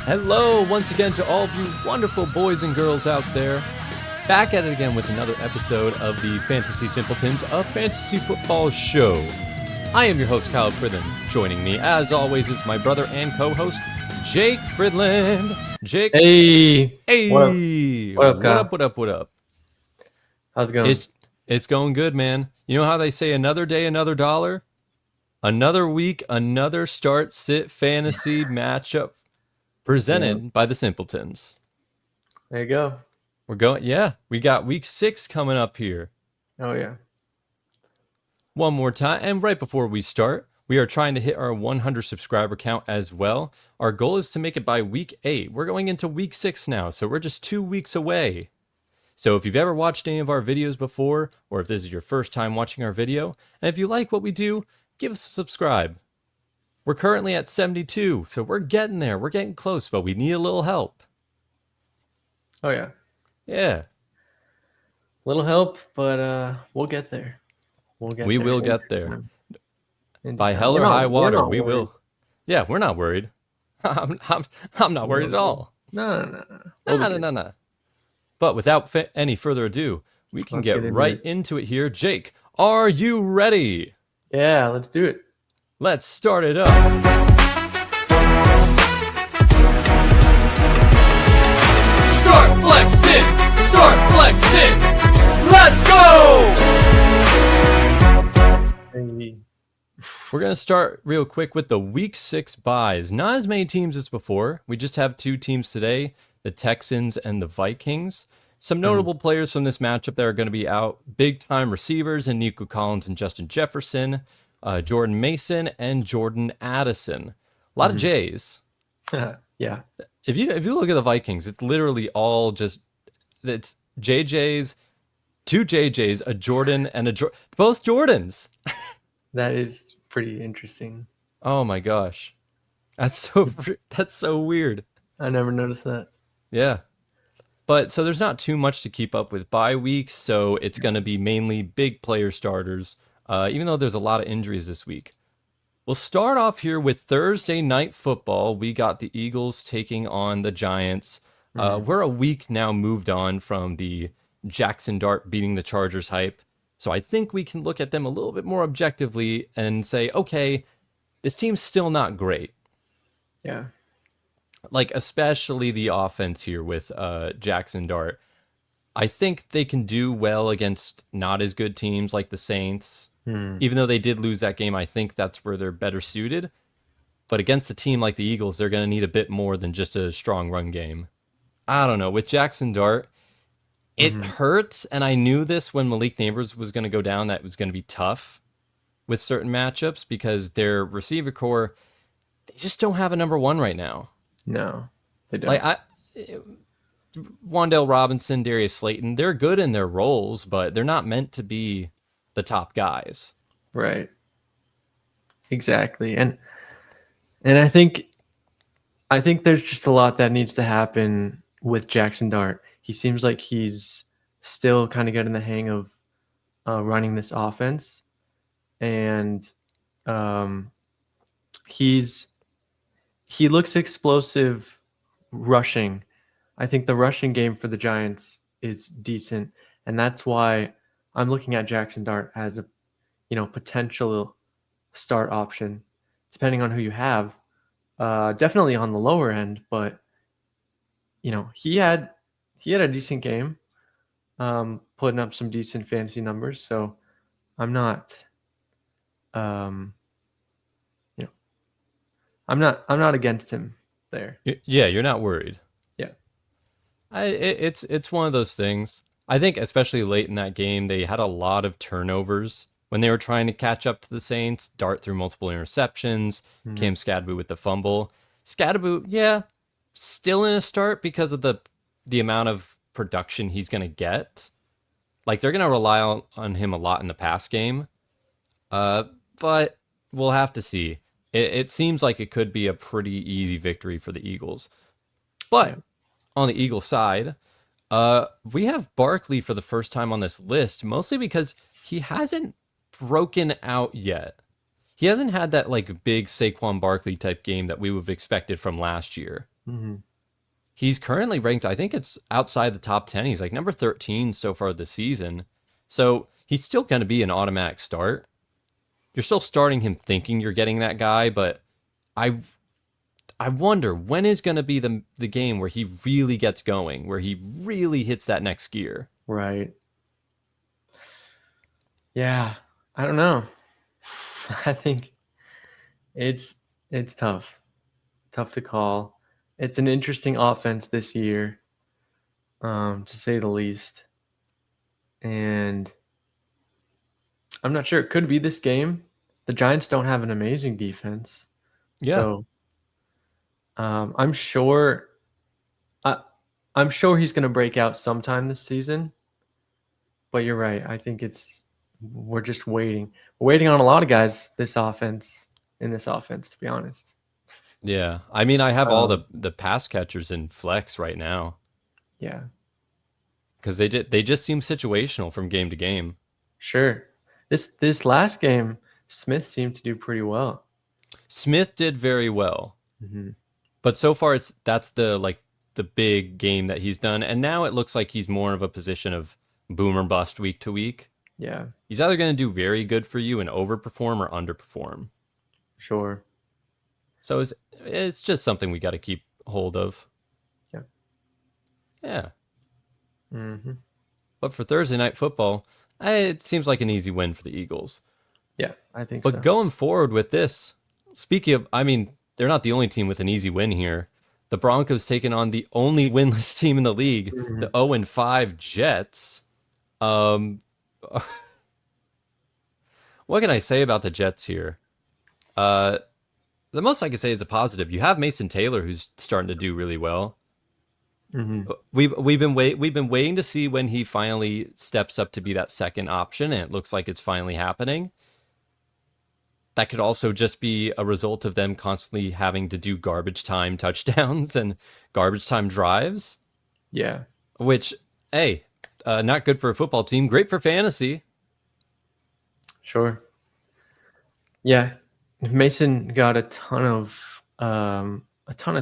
Hello once again to all of you wonderful boys and girls out there. Back at it again with another episode of the Fantasy Simpletons, a fantasy football show. I am your host, Kyle Fridland. Joining me, as always, is my brother and co-host, Jake Fridland. Jake. Hey. Hey. What up, Kyle? What up? How's it going? It's going good, man. You know how they say another day, another dollar? Another week, another start, sit fantasy matchup presented by the Simpletons. There you go. We got week 6 coming up here. Oh, yeah. One more time, and right before we start, we are trying to hit our 100 subscriber count as well. Our goal is to make it by week 8. We're going into week 6 now, so we're just 2 weeks away. So if you've ever watched any of our videos before, or if this is your first time watching our video, and if you like what we do, give us a subscribe. We're currently at 72, so we're getting there. We're getting close, but we need a little help. Oh, yeah. Yeah. Little help, but we'll get there. We will get there. By Time. hell or high water, we worried. will. Yeah, we're not worried. I'm not worried at all. No. No. But without any further ado, we can get right into it here. Jake, are you ready? Yeah, let's do it. Let's start it up. Start flexing! Start flexing! Let's go! Hey. We're going to start real quick with the week 6 buys. Not as many teams as before. We just have 2 teams today, the Texans and the Vikings. Some notable players from this matchup that are going to be out. Big-time receivers in Nico Collins and Justin Jefferson, Jordan Mason, and Jordan Addison. A lot of J's. Yeah. If you look at the Vikings, it's literally all just, it's JJ's, 2 JJ's, a Jordan, and both Jordans. That is pretty interesting. Oh my gosh. That's so weird. I never noticed that. Yeah. But so there's not too much to keep up with bye weeks, so it's going to be mainly big player starters, even though there's a lot of injuries this week. We'll start off here with Thursday Night Football. We got the Eagles taking on the Giants. We're a week now moved on from the Jaxson Dart beating the Chargers hype. So I think we can look at them a little bit more objectively and say, okay, this team's still not great. Yeah. Like, especially the offense here with Jaxson Dart. I think they can do well against not as good teams like the Saints. Even though they did lose that game, I think that's where they're better suited. But against a team like the Eagles, they're going to need a bit more than just a strong run game. I don't know. With Jaxson Dart, it hurts, and I knew this when Malik Neighbors was going to go down, that it was going to be tough with certain matchups because their receiver core, they just don't have a number 1 right now. No, they don't. Like Wan'Dale Robinson, Darius Slayton, they're good in their roles, but they're not meant to be the top guys. Right. Exactly. And I think there's just a lot that needs to happen with Jaxson Dart. He seems like he's still kind of getting the hang of running this offense, and he looks explosive rushing. I think the rushing game for the Giants is decent, and that's why I'm looking at Jaxson Dart as a potential start option, depending on who you have. Definitely on the lower end, but he had a decent game, putting up some decent fantasy numbers. So I'm not, I'm not against him there. Yeah, you're not worried. Yeah, it's one of those things. I think especially late in that game, they had a lot of turnovers when they were trying to catch up to the Saints. Dart threw multiple interceptions. Cam Skadaboo with the fumble. Skadaboo, yeah, still in a start because of the amount of production he's going to get. Like, they're going to rely on him a lot in the pass game. But we'll have to see. It seems like it could be a pretty easy victory for the Eagles. But on the Eagles side, we have Barkley for the first time on this list, mostly because he hasn't broken out yet. He hasn't had that like big Saquon Barkley type game that we would have expected from last year. Mhm. He's currently ranked, I think it's outside the top 10. He's like number 13 so far this season. So he's still going to be an automatic start. You're still starting him thinking you're getting that guy, but I I wonder when is going to be the game where he really gets going, where he really hits that next gear. Right. Yeah. I don't know. I think it's it's tough. Tough to call. It's an interesting offense this year, to say the least. And I'm not sure. It could be this game. The Giants don't have an amazing defense. Yeah. So I'm sure I, I'm sure he's going to break out sometime this season. But you're right. I think we're just waiting. We're waiting on a lot of guys in this offense, to be honest. Yeah. I mean, I have all Um, the pass catchers in flex right now yeah, because they just seem situational from game to game. sure. This last game, Smith seemed to do pretty well. Smith did very well. Hmm. But so far that's the big game that he's done, and now it looks like he's more of a position of boom or bust week to week. Yeah, He's either going to do very good for you and overperform or underperform. sure. So it's just something we got to keep hold of. Yeah. Yeah. Hmm. But for Thursday night football, it seems like an easy win for the Eagles. Yeah, I think But so. going forward with this, speaking of, I mean, they're not the only team with an easy win here. The Broncos taking on the only winless team in the league, Mhm. the 0-5 Jets. Um, what can I say about the Jets here? Uh, the most I can say is a positive. You have Mason Taylor, who's starting to do really well. Mhm. We've been waiting to see when he finally steps up to be that second option, and it looks like it's finally happening. That could also just be a result of them constantly having to do garbage time touchdowns and garbage time drives, Yeah, which, hey, not good for a football team, great for fantasy. sure. Yeah, Mason got a ton of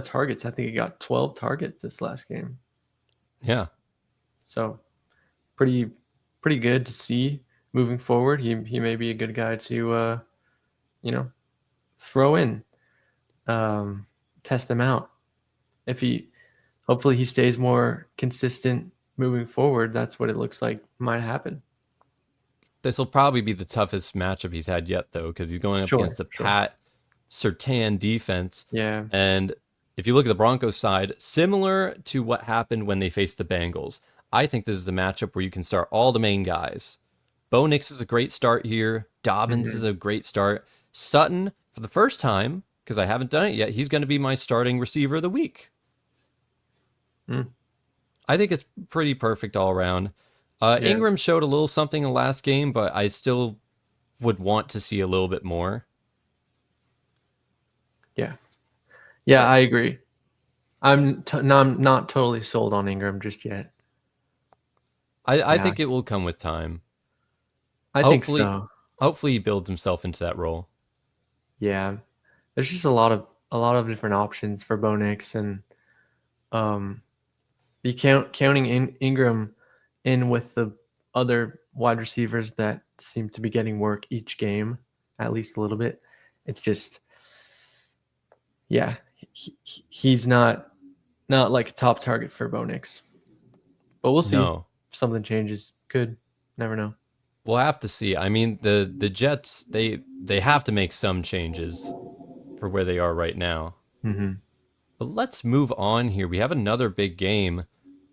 targets. I think he got 12 targets this last game. Yeah. So pretty pretty good to see moving forward. He may be a good guy to you know throw in, um, test him out. If he hopefully he stays more consistent moving forward. That's what it looks like might happen. This will probably be the toughest matchup he's had yet, though, because he's going up against Sure, the sure. Pat Surtain defense. Yeah. And if you look at the Broncos side, similar to what happened when they faced the Bengals, I think this is a matchup where you can start all the main guys. Bo Nix is a great start here. Dobbins is Hmm. a great start. Sutton, for the first time, because I haven't done it yet, he's going to be my starting receiver of the week. Mm, I think it's pretty perfect all around. yeah. Ingram showed a little something in the last game, but I still would want to see a little bit more. Yeah. Yeah, But I agree. I'm not totally sold on Ingram just yet. I Yeah, think it will come with time. I think Hopefully, so. hopefully he builds himself into that role. Yeah. There's just a lot of different options for Bo Nix, and um you counting Ingram in with the other wide receivers that seem to be getting work each game, at least a little bit. It's just yeah, he's not like a top target for Bo Nix. But we'll see if No, something changes. Could never know. we'll have to see. I mean, the Jets they have to make some changes for where they are right now. Hmm. But let's move on here. We have another big game.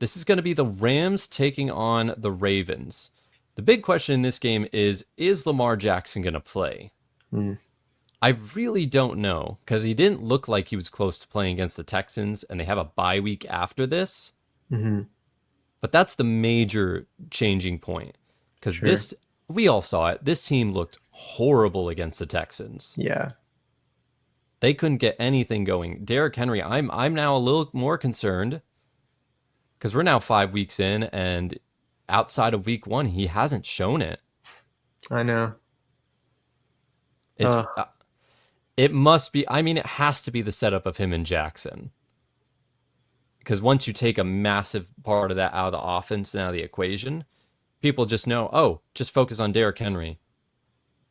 This is going to be the Rams taking on the Ravens. The big question in this game is Lamar Jackson going to play? Mm. I really don't know because he didn't look like he was close to playing against the Texans, and they have a bye week after this. Hmm. But that's the major changing point because Sure. we all saw it. This team looked horrible against the Texans. Yeah. They couldn't get anything going. Derrick Henry, I'm now a little more concerned because we're now 5 weeks in, and outside of week one, he hasn't shown it. I know. It's Uh, it must be. I mean, it has to be the setup of him and Jackson. because once you take a massive part of that out of the offense and out of the equation, people just know, oh, just focus on Derrick Henry.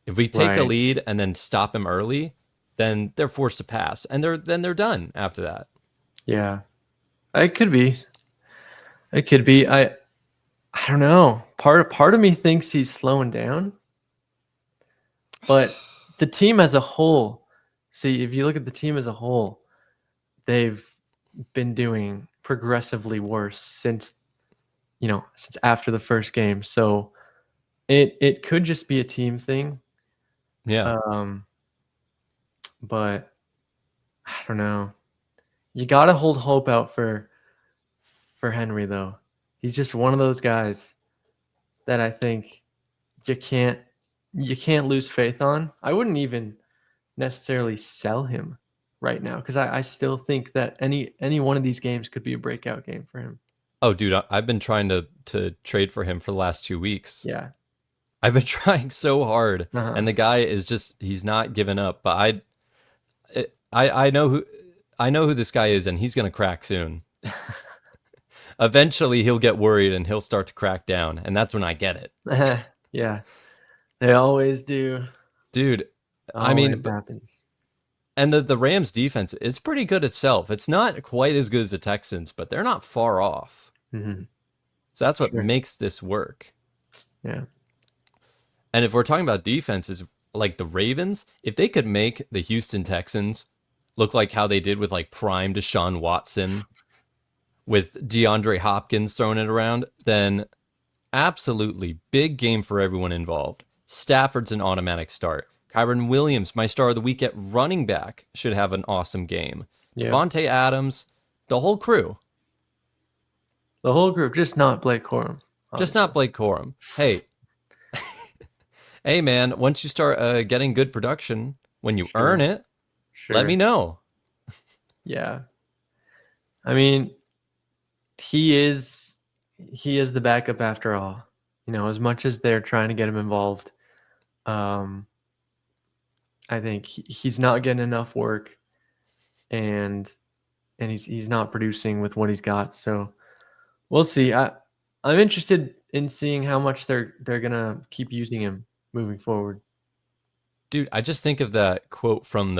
If we take the Right. lead and then stop him early, then they're forced to pass, and they're done after that. Yeah. It could be. It could be. I don't know. Part of me thinks he's slowing down. But the team as a whole, see, if you look at the team as a whole, they've been doing progressively worse since after the first game. So it could just be a team thing. Yeah. But I don't know. You gotta hold hope out for Henry though. He's just one of those guys that I think you can't lose faith on. I wouldn't even necessarily sell him right now because I still think that any one of these games could be a breakout game for him. Oh, dude, I've been trying to trade for him for the last 2 weeks. Yeah. I've been trying so hard, Uh-huh. and the guy is he's not giving up. But I know who this guy is, and he's gonna crack soon. Eventually, he'll get worried and he'll start to crack down, and that's when I get it. Yeah. They always do. Dude, I Always mean, happens. and the Rams defense, it's pretty good itself. It's not quite as good as the Texans, but they're not far off. Mm-hmm. So that's what Sure. makes this work. Yeah. And if we're talking about defenses like the Ravens, if they could make the Houston Texans look like how they did with like prime Deshaun Watson, with DeAndre Hopkins throwing it around, then absolutely big game for everyone involved. Stafford's an automatic start. Kyren Williams, my star of the week at running back, should have an awesome game. Yeah. Devontae Adams, the whole crew. The whole group, just not Blake Corum. Just not Blake Corum. Hey, hey man, once you start getting good production, when you earn it, let me know. Yeah. I mean, he is the backup after all. As much as they're trying to get him involved, I think he's not getting enough work, and he's not producing with what he's got. So we'll see. I'm interested in seeing how much they're gonna keep using him moving forward. Dude, I just think of that quote from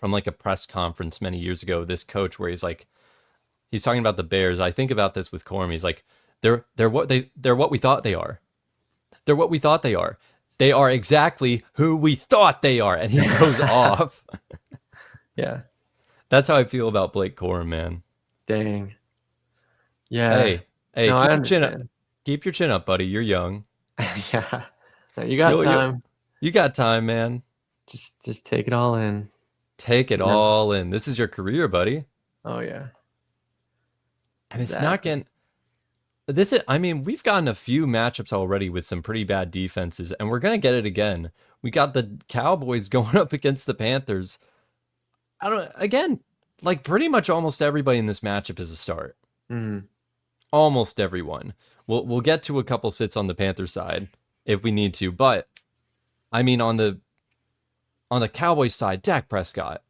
like a press conference many years ago, this coach where he's talking about the Bears. I think about this with Corum. He's like, they're what we thought they are. They're what we thought they are. They are exactly who we thought they are. And he goes off. Yeah. That's how I feel about Blake Corum, man. Dang. Yeah. Hey, No, keep your chin up. Keep your chin up, buddy. You're young. Yeah. No, you got time. You got time, man. Just take it all in. Take it all in. This is your career, buddy. Oh yeah. And it's not getting we've gotten a few matchups already with some pretty bad defenses, and we're gonna get it again. We got the Cowboys going up against the Panthers. Like pretty much almost everybody in this matchup is a start. Mm-hmm. Almost everyone. We'll get to a couple sits on the Panthers side if we need to, but I mean on the Cowboys side, Dak Prescott,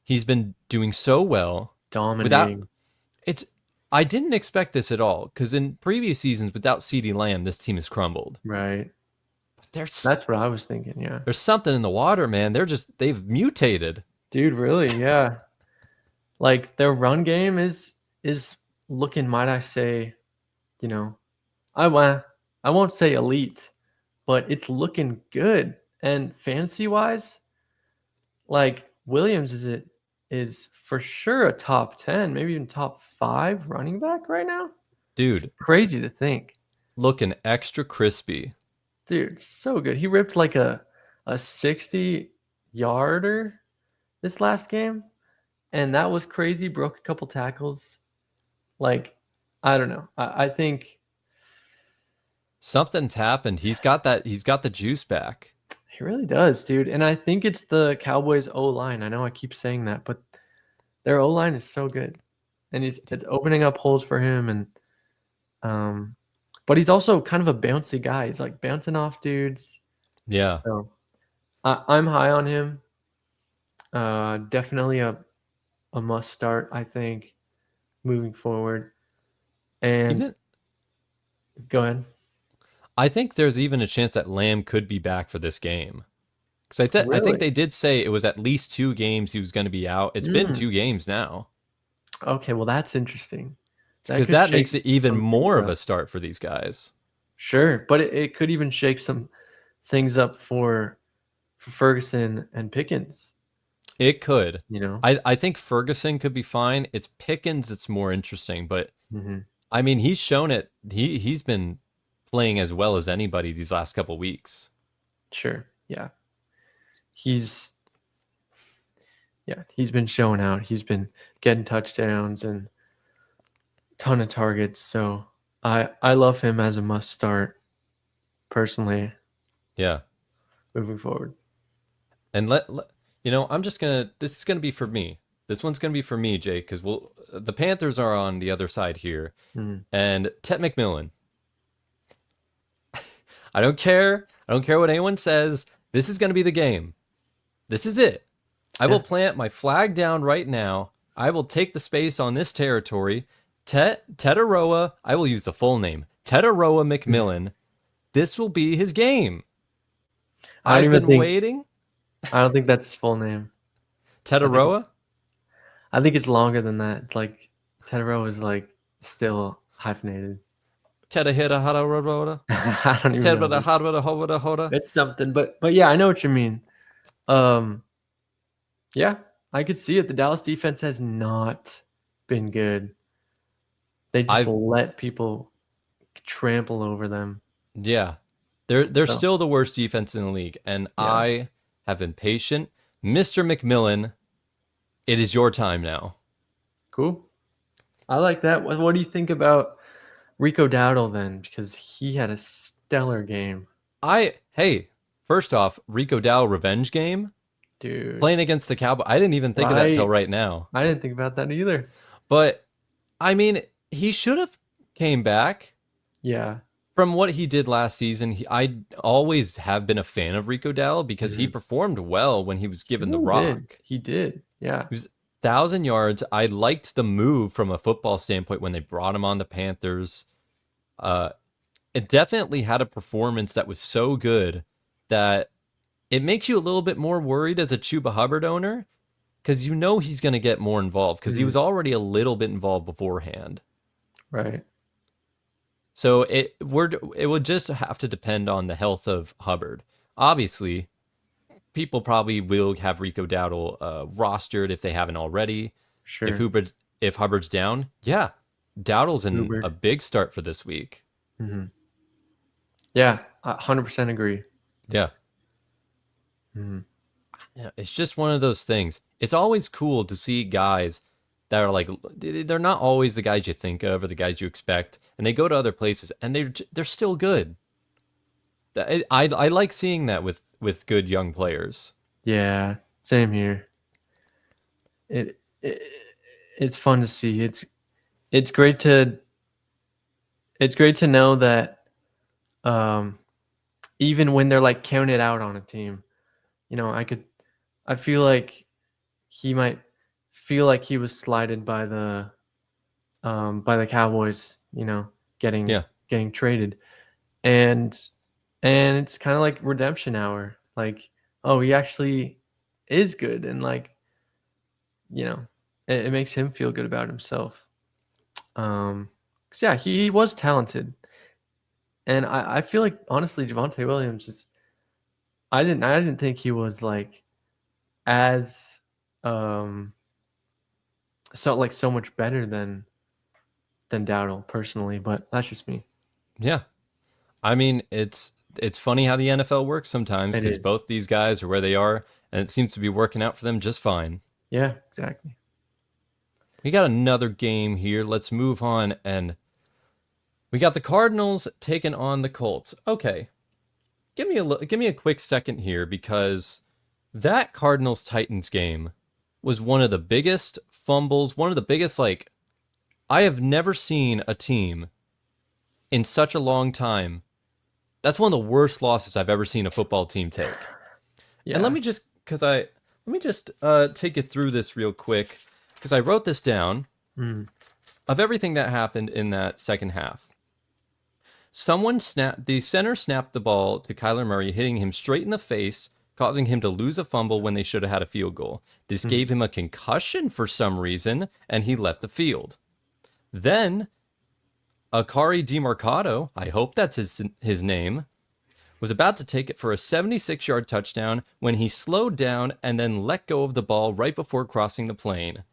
he's been doing so well. Dominating. I didn't expect this at all, because in previous seasons without CeeDee Lamb, this team has crumbled. Right. But that's what I was thinking, yeah. There's something in the water, man. They've mutated. Dude, really, yeah. Like their run game is looking, might I say, I won't say elite, but it's looking good. And fantasy wise, like Williams is for sure a top 10, maybe even top 5 running back right now. Dude, it's crazy to think. Looking extra crispy. Dude, so good. He ripped like a 60-yarder this last game, and that was crazy. Broke a couple tackles. Like, I don't know. I think something's happened. He's got the juice back. He really does, dude. And I think it's the Cowboys O-line. I know I keep saying that, but their O-line is so good. And it's opening up holes for him. And but he's also kind of a bouncy guy. He's like bouncing off dudes. Yeah. So I'm high on him. Definitely a a must start, I think, moving forward. And Even go ahead. I think there's even a chance that Lamb could be back for this game. Because I think Really? they did say it was at least 2 games he was going to be out. It's been 2 games now. Okay, well, that's interesting. That Because could that shake makes it even some more things of up. a start for these guys. Sure, but it could even shake some things up for Ferguson and Pickens. It could. You know. I think Ferguson could be fine. It's Pickens that's more interesting. But, I mean, he's shown it. He's been playing as well as anybody these last couple weeks. Sure, yeah. He's been showing out. He's been getting touchdowns and ton of targets. So I love him as a must start personally. Yeah. Moving forward. And I'm just gonna. This is gonna be for me. This one's gonna be for me, Jake, because the Panthers are on the other side here, and Tet McMillan. I don't care. I don't care what anyone says. This is gonna be the game. This is it. I will plant my flag down right now. I will take the space on this territory. Tetairoa. I will use the full name. Tetairoa McMillan. This will be his game. I've been waiting. I don't think that's his full name. Tetairoa? I think it's longer than that. It's like Tetairoa is like still hyphenated. Tetairoa. I don't even know. It's something, but yeah, I know what you mean. Yeah, I could see it. The Dallas defense has not been good. They just let people trample over them. Yeah. They're still the worst defense in the league, and I have been patient. Mr. McMillan, it is your time now. Cool. I like that. What do you think about Rico Dowdle then? Because he had a stellar game. First off, Rico Dowdle revenge game. Dude. Playing against the Cowboys. I didn't even think of that until right now. I didn't think about that either. But, I mean, he should have came back. Yeah. From what he did last season, I always have been a fan of Rico Dowdle because he performed well when he was given the rock. He did. Yeah. He was 1,000 yards. I liked the move from a football standpoint when they brought him on the Panthers. It definitely had a performance that was so good that it makes you a little bit more worried as a Chuba Hubbard owner because you know he's going to get more involved because he was already a little bit involved beforehand. Right. So it would just have to depend on the health of Hubbard. Obviously, people probably will have Rico Dowdle rostered if they haven't already. Sure. If Hubbard's down, yeah, Dowdle's in a big start for this week. Yeah, 100% agree. Yeah. Yeah, it's just one of those things. It's always cool to see guys that are like, they're not always the guys you think of or the guys you expect, and they go to other places and they're still good. I like seeing that with good young players. Yeah, same here. It's fun to see. It's great to know that even when they're like counted out on a team, I feel like he might feel like he was slighted by the Cowboys, getting traded. And it's kind of like redemption hour. Like, oh, he actually is good. And like, it makes him feel good about himself. 'Cause yeah, he was talented. And I feel like honestly, Javonte Williams is, I didn't think he was like as so much better than Dowdle personally, but that's just me. Yeah. I mean, it's funny how the NFL works sometimes because both these guys are where they are, and it seems to be working out for them just fine. Yeah, exactly. We got another game here. Let's move on, and we got the Cardinals taking on the Colts. Okay. Give me a quick second here because that Cardinals-Titans game was one of the biggest fumbles, one of the biggest, like, I have never seen a team in such a long time. That's one of the worst losses I've ever seen a football team take. Yeah. And let me just take you through this real quick. because I wrote this down Mm. of everything that happened in that second half. The center snapped the ball to Kyler Murray, hitting him straight in the face, causing him to lose a fumble when they should have had a field goal. This gave him a concussion for some reason, and he left the field. Then, Akari DeMarcado, I hope that's his name, was about to take it for a 76-yard touchdown when he slowed down and then let go of the ball right before crossing the plane,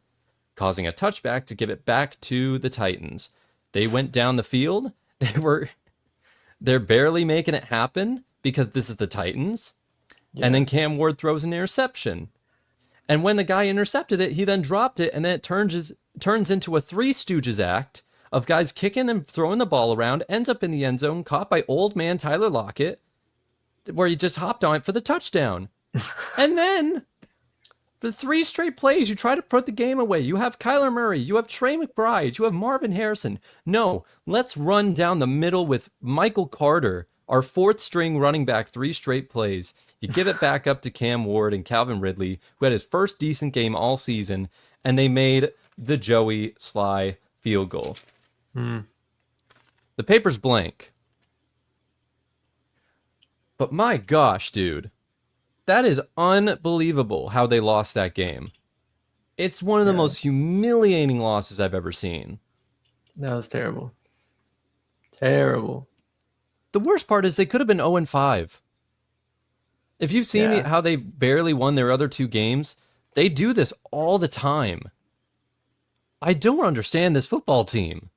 causing a touchback to give it back to the Titans. They went down the field. They're barely making it happen because this is the Titans. Yeah. And then Cam Ward throws an interception. And when the guy intercepted it, he then dropped it, and then it turns into a Three Stooges act of guys kicking and throwing the ball around, ends up in the end zone, caught by old man Tyler Lockett, where he just hopped on it for the touchdown. And then, for 3 straight plays, you try to put the game away. You have Kyler Murray, you have Trey McBride, you have Marvin Harrison. No, let's run down the middle with Michael Carter, our 4th string running back, 3 straight plays. You give it back up to Cam Ward and Calvin Ridley, who had his first decent game all season, and they made the Joey Sly field goal. The paper's blank. But my gosh, dude. That is unbelievable how they lost that game. It's one of the most humiliating losses I've ever seen. That was terrible. Terrible. The worst part is they could have been 0-5. If you've seen how they barely won their other 2 games, they do this all the time. I don't understand this football team.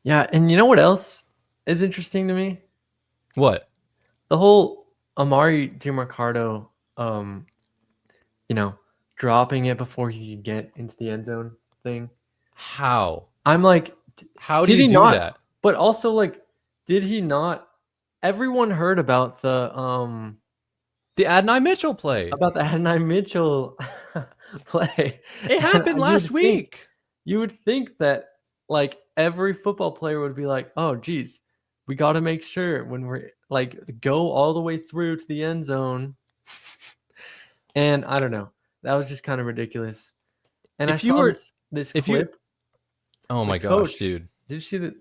Yeah, and you know what else is interesting to me? What? The whole Amari DeMarcado, dropping it before he could get into the end zone thing. How? I'm like, how do you do that? But also, like, did he not? Everyone heard about the Adonai Mitchell play. About the Adonai Mitchell play. It happened last week. You would think that, like, every football player would be like, oh, geez, we got to make sure when we're, like, go all the way through to the end zone. And I don't know. That was just kind of ridiculous. And if I saw this clip. Oh, my gosh, dude. Did you see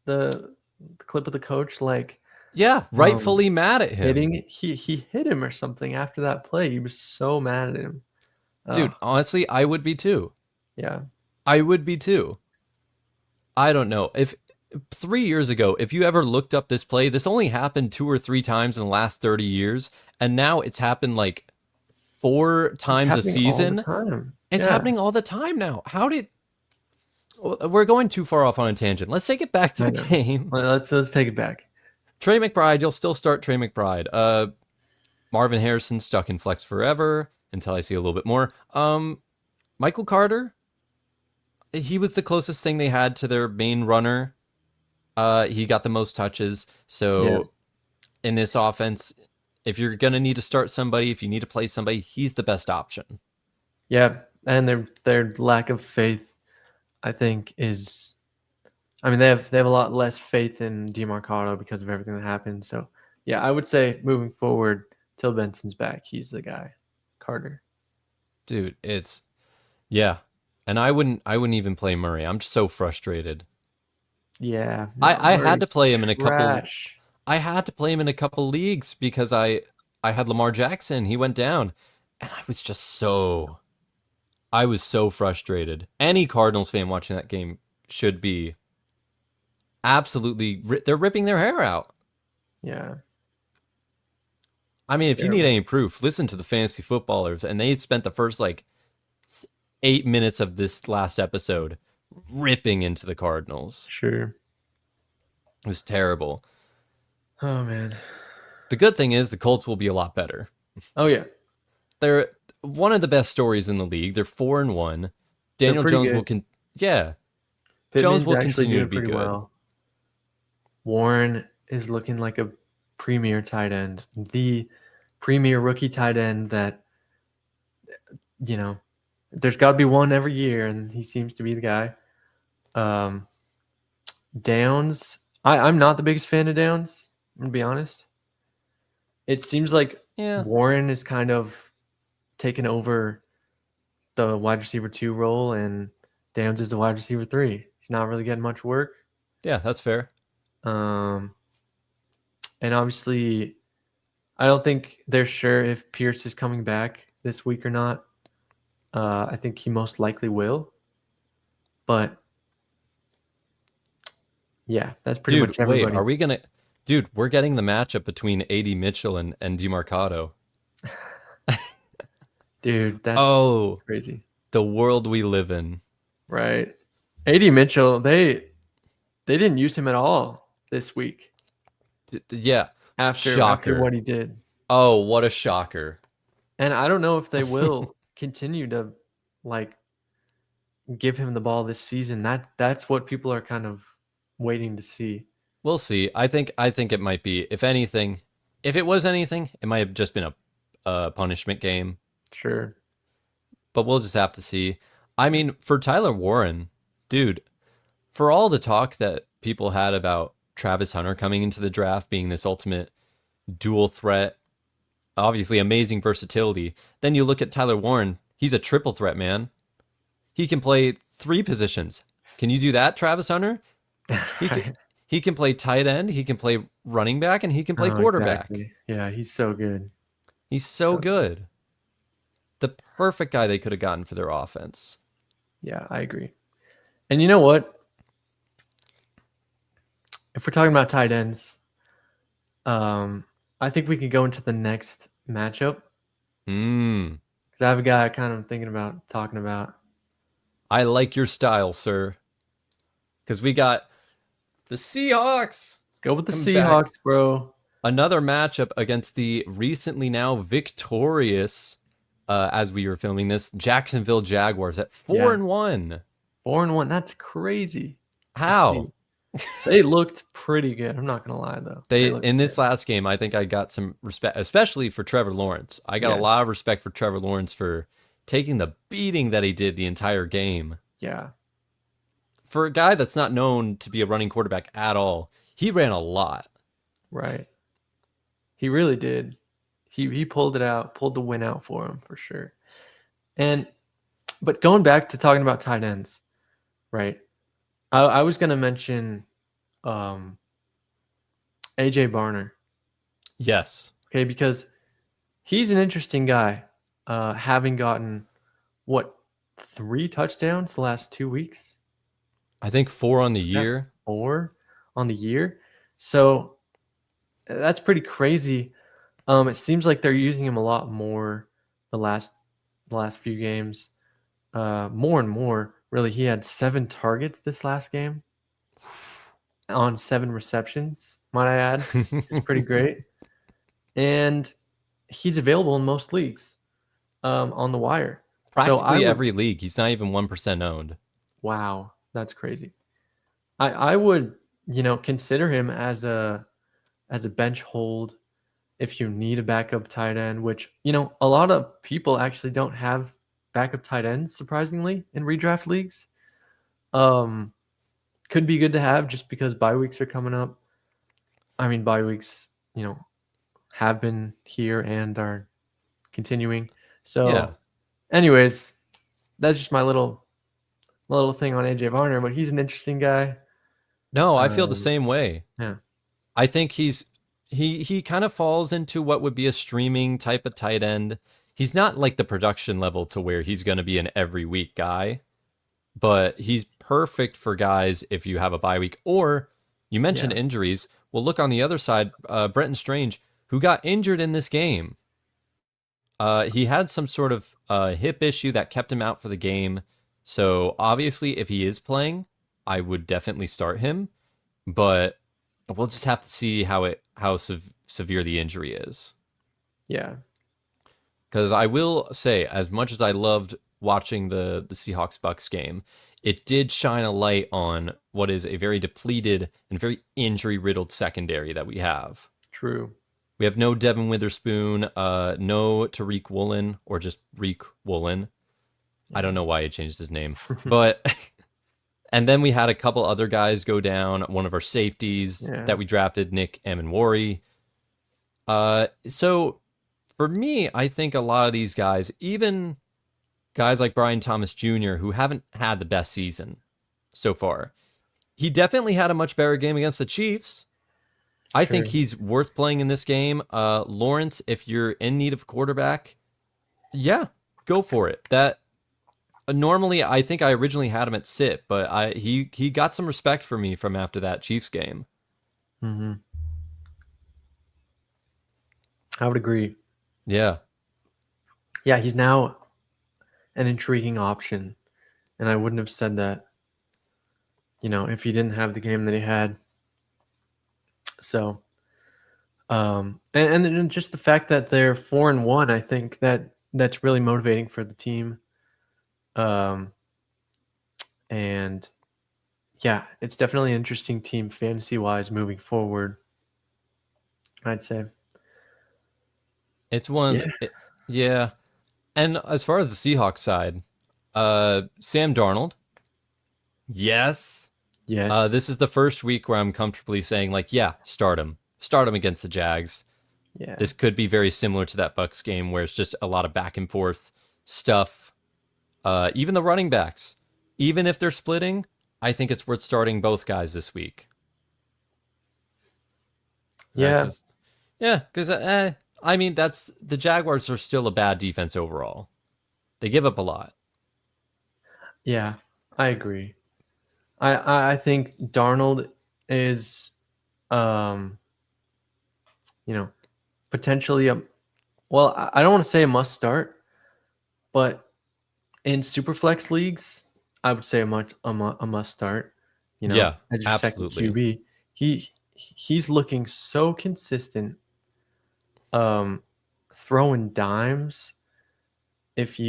the clip of the coach, like, yeah, rightfully mad at him. He hit him or something after that play. He was so mad at him. Dude, honestly, I would be too. Yeah. I would be too. I don't know. If 3 years ago, if you ever looked up this play, this only happened 2 or 3 times in the last 30 years. And now it's happened like 4 times a season. It's happening all the time now. We're going too far off on a tangent. Let's take it back to the game. Let's take it back. Trey McBride, you'll still start Trey McBride. Marvin Harrison stuck in flex forever until I see a little bit more. Michael Carter, he was the closest thing they had to their main runner. He got the most touches. So in this offense, if you're going to need to start somebody, if you need to play somebody, he's the best option. Yeah, and their lack of faith, I think, is... I mean, they have a lot less faith in DeMarcado because of everything that happened. So, yeah, I would say moving forward, till Benson's back, he's the guy. Carter. Dude, and I wouldn't even play Murray. I'm just so frustrated. Yeah. I had to play him in a couple. I had to play him in a couple leagues because I had Lamar Jackson. He went down, and I was so frustrated. Any Cardinals fan watching that game should be absolutely. They're ripping their hair out. Yeah. I mean, if you need any proof, listen to the Fantasy Footballers, and they spent the first 8 minutes of this last episode ripping into the Cardinals. Sure. It was terrible. Oh, man. The good thing is the Colts will be a lot better. Oh, yeah. They're one of the best stories in the league. They're 4-1. Daniel Jones good. Jones will continue to be good. Well. Warren is looking like a premier tight end. The premier rookie tight end that, there's got to be one every year, and he seems to be the guy. Downs, I'm not the biggest fan of Downs, I'm going to be honest. It seems like Warren is kind of taken over the wide receiver 2 role, and Downs is the wide receiver 3. He's not really getting much work. Yeah, that's fair. And obviously, I don't think they're sure if Pierce is coming back this week or not. I think he most likely will. But yeah, that's pretty much everybody. Wait, are we gonna? Dude, we're getting the matchup between A.D. Mitchell and DeMarcado. Dude, that's Oh, crazy. the world we live in. Right. A.D. Mitchell, they didn't use him at all this week Yeah, after shocker. what he did. Oh, what a shocker. And I don't know if they will continue to like give him the ball this season. That's what people are kind of waiting to see. We'll see. I think it might be. If anything, if it was anything, it might have just been a punishment game. Sure. But we'll just have to see. I mean, for Tyler Warren, dude, for all the talk that people had about Travis Hunter coming into the draft being this ultimate dual threat, obviously amazing versatility, then you look at Tyler Warren, he's a triple threat, man. He can play 3 positions. Can you do that, Travis Hunter? He can play tight end, he can play running back, and he can play quarterback. Exactly. Yeah, he's so good. He's so good. The perfect guy they could have gotten for their offense. Yeah, I agree. And you know what? If we're talking about tight ends, I think we could go into the next matchup. Because I have a guy kind of thinking about talking about. I like your style, sir. Because we got the Seahawks. Let's go with the Seahawks, bro. Another matchup against the recently now victorious, as we were filming this, Jacksonville Jaguars at 4-1. 4-1. That's crazy. How? They looked pretty good. I'm not gonna lie though. They in this last game, I think I got some respect, especially for Trevor Lawrence. I got a lot of respect for Trevor Lawrence for taking the beating that he did the entire game. Yeah. For a guy that's not known to be a running quarterback at all, he ran a lot. Right. He really did. He pulled it out, pulled the win out for him for sure. But going back to talking about tight ends, right? I was gonna mention AJ Barner. Yes. Okay, because he's an interesting guy. Having gotten 3 touchdowns the last 2 weeks? I think 4 on the year. 4 on the year. So that's pretty crazy. It seems like they're using him a lot more the last few games. More and more. Really, he had 7 targets this last game on 7 receptions, might I add. It's pretty great. And he's available in most leagues on the wire. Practically every league. He's not even 1% owned. Wow, that's crazy. I would, consider him as a bench hold if you need a backup tight end, which, a lot of people actually don't have backup tight ends, surprisingly, in redraft leagues. Could be good to have just because bye weeks are coming up. I mean, bye weeks, have been here and are continuing. So, anyways, that's just my little thing on AJ Barner, but he's an interesting guy. No, I feel the same way. Yeah. I think he kind of falls into what would be a streaming type of tight end. He's not like the production level to where he's going to be an every week guy, but he's perfect for guys if you have a bye week. Or you mentioned injuries. Well, look on the other side, Brenton Strange, who got injured in this game. He had some sort of hip issue that kept him out for the game. So obviously, if he is playing, I would definitely start him. But we'll just have to see how severe the injury is. Yeah. Because I will say, as much as I loved watching the Seahawks-Bucks game, it did shine a light on what is a very depleted and very injury-riddled secondary that we have. True. We have no Devin Witherspoon, no Tariq Woolen, or just Reek Woolen. I don't know why he changed his name. But and then we had a couple other guys go down. One of our safeties that we drafted, Nick Amenwari. So for me, I think a lot of these guys, even guys like Brian Thomas Jr., who haven't had the best season so far. He definitely had a much better game against the Chiefs. I Sure. think he's worth playing in this game. Lawrence, if you're in need of quarterback, yeah, go for it. That normally I think I originally had him at sit, but he got some respect for me from after that Chiefs game. Mm-hmm. I would agree. Yeah. Yeah, he's now an intriguing option, and I wouldn't have said that, if he didn't have the game that he had. So, and then just the fact that they're 4-1, I think that's really motivating for the team. And yeah, it's definitely an interesting team fantasy wise moving forward, I'd say. It's one. Yeah. Yeah. And as far as the Seahawks side, Sam Darnold. Yes. Yes. This is the first week where I'm comfortably saying, like, yeah, start him. Start him against the Jags. Yeah. This could be very similar to that Bucks game where it's just a lot of back and forth stuff. Even the running backs, even if they're splitting, I think it's worth starting both guys this week. Yeah. Because I mean, the Jaguars are still a bad defense overall. They give up a lot. Yeah, I agree. I think Darnold is, potentially I don't want to say a must start, but in superflex leagues, I would say a must start. Yeah, as your second absolutely. QB, he's looking so consistent. Throwing dimes. If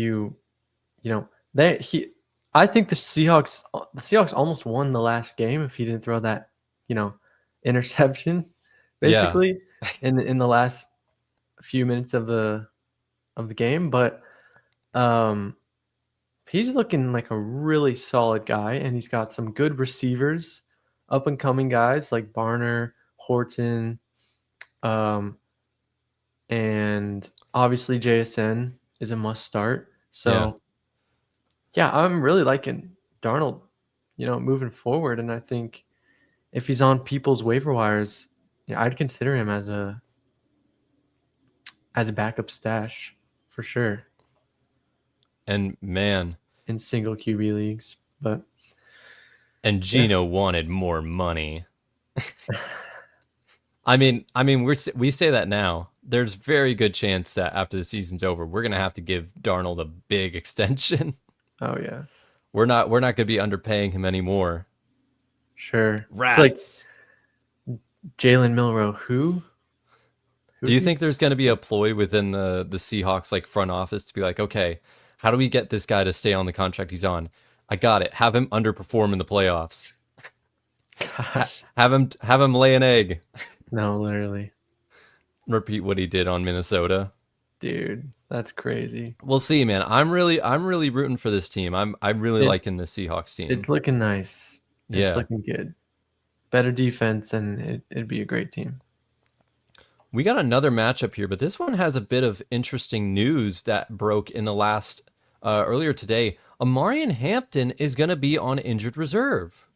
I think the Seahawks almost won the last game if he didn't throw that, interception, Yeah. basically in the last few minutes of the game. But he's looking like a really solid guy, and he's got some good receivers, up and coming guys like Barner, Horton, and obviously JSN is a must start. So yeah, I'm really liking Darnold, moving forward, and I think if he's on people's waiver wires, I'd consider him as a backup stash for sure And man, in single QB leagues. But and yeah, Gino wanted more money. I mean, we say that now. There's very good chance that after the season's over, we're gonna have to give Darnold a big extension. oh yeah, We're not gonna be underpaying him anymore. sure. It's like Rats. Jalen Milrow. Who Do you is he? think there's gonna be a ploy within the Seahawks like front office to be like, okay, how do we get this guy to stay on the contract he's on? I got it. Have him underperform in the playoffs. Gosh, Have him lay an egg. no, literally, Repeat what he did on Minnesota. dude, that's crazy. We'll see, man. I'm really rooting for this team. I'm really liking It's the Seahawks team. it's looking nice. It's Yeah. looking good. Better defense, and it'd be a great team. We got another matchup here, but this one has a bit of interesting news that broke in the last earlier today. Omarion Hampton is going to be on injured reserve.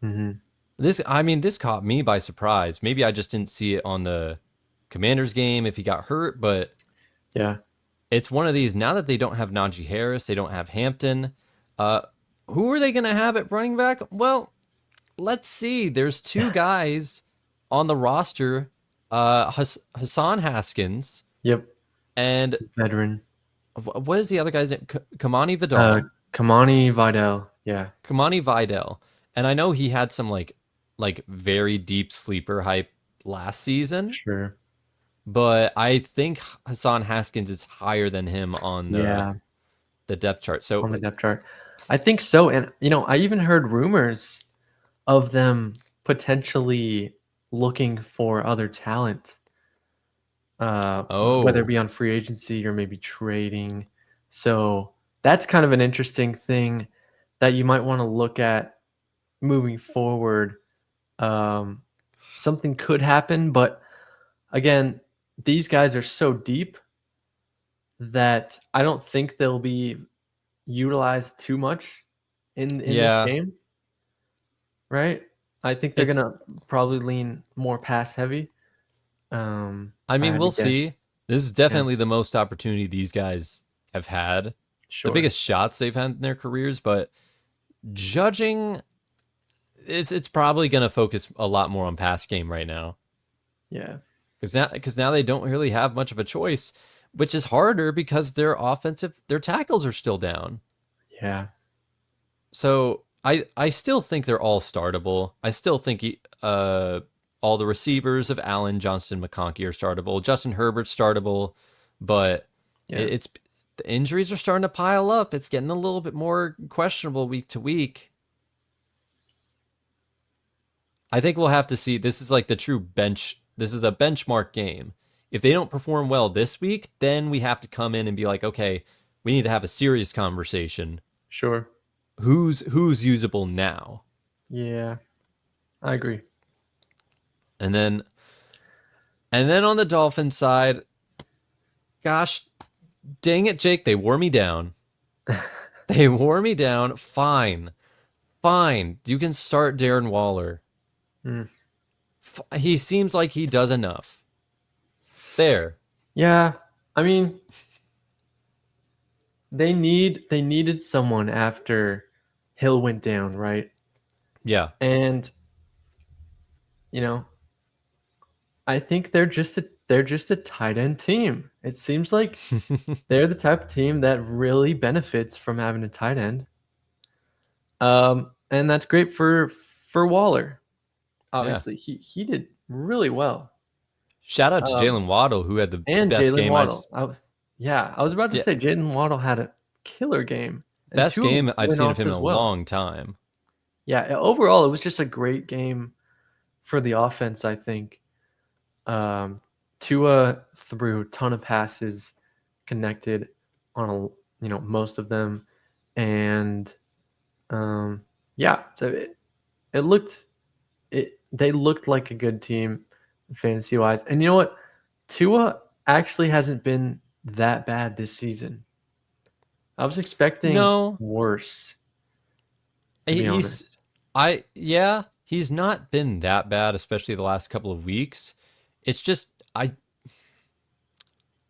Mm-hmm. This caught me by surprise. Maybe I just didn't see it on the Commanders game if he got hurt, but Yeah. it's one of these. Now that they don't have Najee Harris, they don't have Hampton. Who are they going to have at running back? Well, let's see. There's two guys on the roster, Hassan Haskins Yep. and Veteran. what is the other guy's name? Kamani Vidal. Kamani Vidal. Yeah. Kamani Vidal. And I know he had some like very deep sleeper hype last season, Sure. but I think Hassan Haskins is higher than him on Yeah. the depth chart. So On the depth chart. I think so. And, I even heard rumors of them potentially looking for other talent, whether it be on free agency or maybe trading. So that's kind of an interesting thing that you might want to look at moving forward. Something could happen, but again, these guys are so deep that I don't think they'll be utilized too much in this Yeah, game, right? I think they're it's. gonna probably lean more pass heavy. I If I mean, had to we'll guess, see. This is yeah, definitely the most opportunity these guys have had, the sure, biggest shots they've had in their careers. But judging, it's probably going to focus a lot more on pass game right now, yeah, because now they don't really have much of a choice, which is harder because their tackles are still down. yeah, So I still think they're all startable. I still think all the receivers of Allen, Johnston, McConkey are startable. Justin Herbert's startable, but yeah, it's the injuries are starting to pile up. It's getting a little bit more questionable week to week. I think we'll have to see. This is like the true bench. This is a benchmark game. If they don't perform well this week, then we have to come in and be like, okay, we need to have a serious conversation. sure, Who's usable now? yeah. I agree. And then on the Dolphins side, gosh, dang it, Jake, they wore me down. They wore me down. Fine. Fine. You can start Darren Waller. Mm. He seems like he does enough. There. Yeah, I mean, they needed someone after Hill went down, right? Yeah. And you know, I think they're just a tight end team. It seems like they're the type of team that really benefits from having a tight end. And that's great for Waller. Yeah. Obviously, he did really well. Shout out to Um, Jaylen Waddle, who had the and best Jaylen game Waddle. I was about to yeah, say Jaylen Waddle had a killer game, and best Tua game I've went seen of off him in as a well. long time. Yeah, overall, it was just a great game for the offense. I think um, Tua threw a ton of passes, connected on most of them, and yeah, so it looked they looked like a good team fantasy wise. And you know what? Tua actually hasn't been that bad this season. I was expecting No, worse, to be he's honest. he's not been that bad, especially the last couple of weeks. It's just I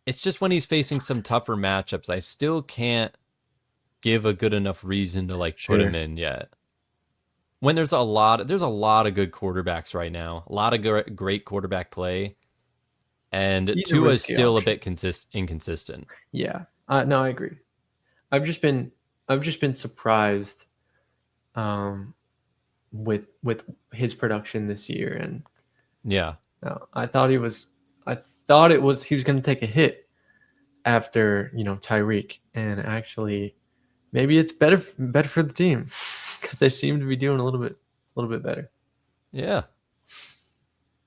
it's just when he's facing some tougher matchups, I still can't give a good enough reason to like put him Sure. in yet. When there's a lot of good quarterbacks right now, a lot of great quarterback play, and He's a Tua is risky still a option. bit inconsistent. Yeah. No, I agree. I've just been I've just been surprised um, with his production this year, and Yeah, I thought he was going to take a hit after Tyreek, and actually maybe it's better for the team because they seem to be doing a little bit better. yeah.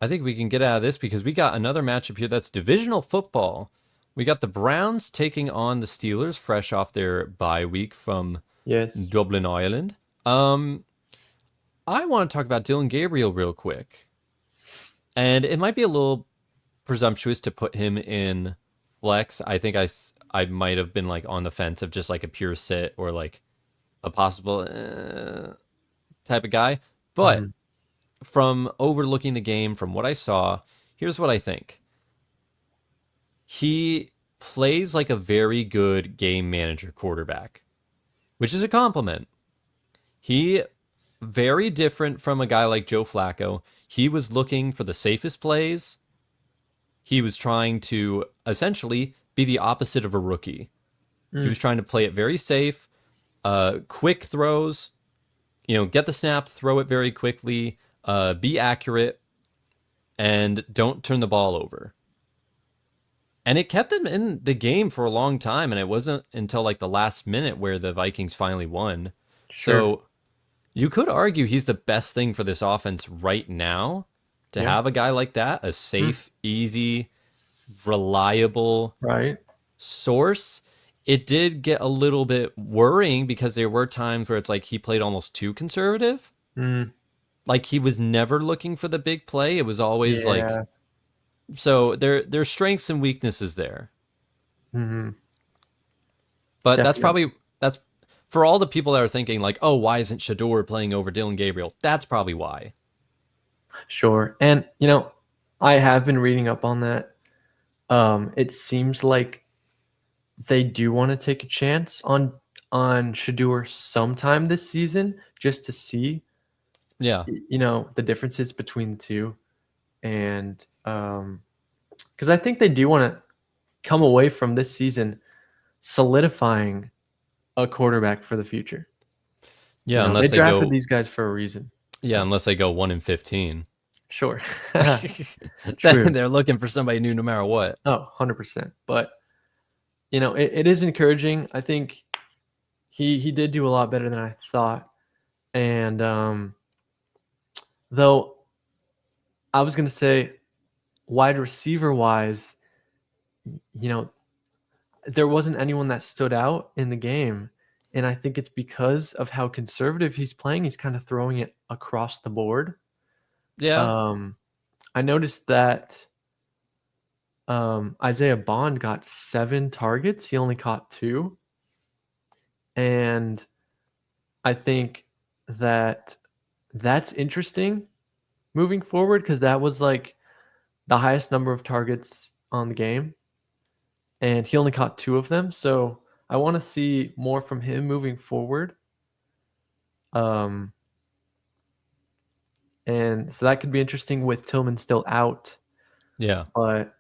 I think we can get out of this because we got another matchup here that's divisional football. We got the Browns taking on the Steelers, fresh off their bye week from Yes. Dublin, Ireland. Um, I want to talk about Dillon Gabriel real quick, and it might be a little presumptuous to put him in flex. I think I might have been like on the fence of just like a pure sit or like a possible type of guy. But Mhm. from overlooking the game, from what I saw, here's what I think. He plays like a very good game manager quarterback, which is a compliment. He very different from a guy like Joe Flacco. He was looking for the safest plays. He was trying to essentially be the opposite of a rookie. He Mm. was trying to play it very safe, quick throws, get the snap, throw it very quickly, be accurate, and don't turn the ball over. And it kept him in the game for a long time, and it wasn't until like the last minute where the Vikings finally won. Sure. So you could argue he's the best thing for this offense right now to Yeah. have a guy like that, a Mm. safe, easy, reliable Right. source. It did get a little bit worrying because there were times where it's like he played almost too conservative. Mm. Like he was never looking for the big play. It was always like Yeah. so there's strengths and weaknesses there. Hmm. But Definitely. that's for all the people that are thinking like, oh, why isn't Shador playing over Dillon Gabriel? That's probably why. Sure. And, I have been reading up on that. It seems like they do want to take a chance on Shador sometime this season just to see, Yeah. the differences between the two. And because I think they do want to come away from this season solidifying a quarterback for the future. Yeah, They unless they drafted go these guys for a reason. Yeah, unless they go 1-15. Sure. Then True. they're looking for somebody new no matter what. Oh, 100%. But, it is encouraging. I think he did do a lot better than I thought. And though I was going to say wide receiver wise, there wasn't anyone that stood out in the game. And I think it's because of how conservative he's playing. He's kind of throwing it across the board. Yeah. I noticed that Isaiah Bond got 7 targets. He only caught 2. And I think that that's interesting moving forward because that was like the highest number of targets on the game. And he only caught 2 of them. So I want to see more from him moving forward. And so that could be interesting with Tillman still out. Yeah. But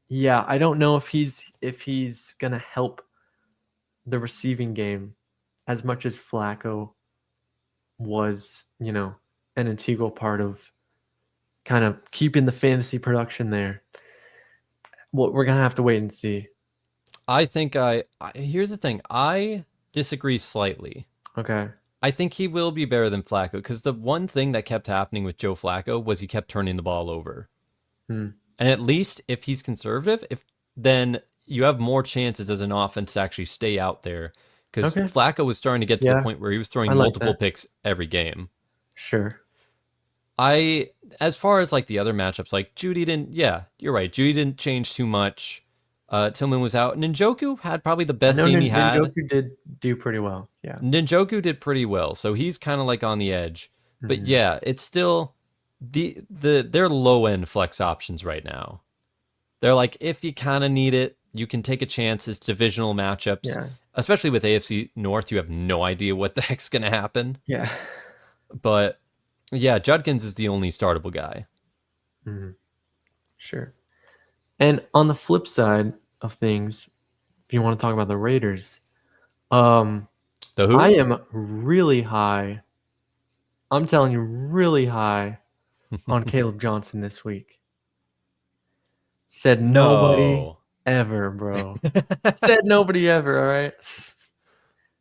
yeah, I don't know if he's gonna help the receiving game as much as Flacco was, an integral part of kind of keeping the fantasy production there. Well, we're gonna have to wait and see. I think here's the thing. I disagree slightly. Okay. I think he will be better than Flacco because the one thing that kept happening with Joe Flacco was he kept turning the ball over. And at least if he's conservative, then you have more chances as an offense to actually stay out there because Flacco was starting to get to the point where he was throwing multiple picks every game. Sure. As far as like the other matchups, like Judy didn't, yeah, you're right. Judy didn't change too much. Tillman was out. Njoku had probably the best game he had. Njoku did do pretty well. Yeah. Njoku did pretty well. So he's kind of like on the edge. But yeah, it's still they're low end flex options right now. They're like, if you kind of need it, you can take a chance. It's divisional matchups. Yeah. Especially with AFC North, you have no idea what the heck's going to happen. Yeah. But yeah, Judkins is the only startable guy. Sure. And on the flip side of things, if you want to talk about the Raiders, The who? I am really high. I'm telling you, really high on Caleb Johnson this week. Said nobody ever, bro. Said nobody ever, all right?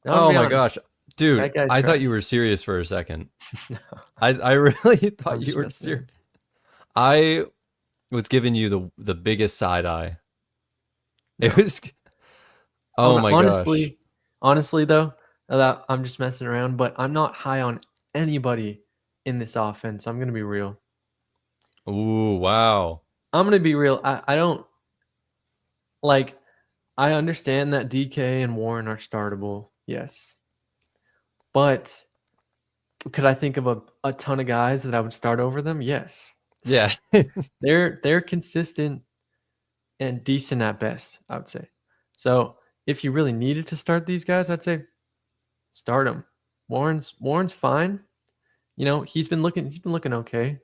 Oh my gosh. Dude, I thought you were serious for a second. No. I really thought you were serious. I was giving you the biggest side eye. It was my gosh. Honestly though, I'm just messing around, but I'm not high on anybody in this offense. I'm going to be real. Ooh, wow. I'm going to be real. I don't like I understand that DK and Warren are startable. Yes. But could I think of a ton of guys that I would start over them? Yes. Yeah. They're consistent and decent at best, I would say. So if you really needed to start these guys, I'd say start them. Warren's fine. He's been looking okay.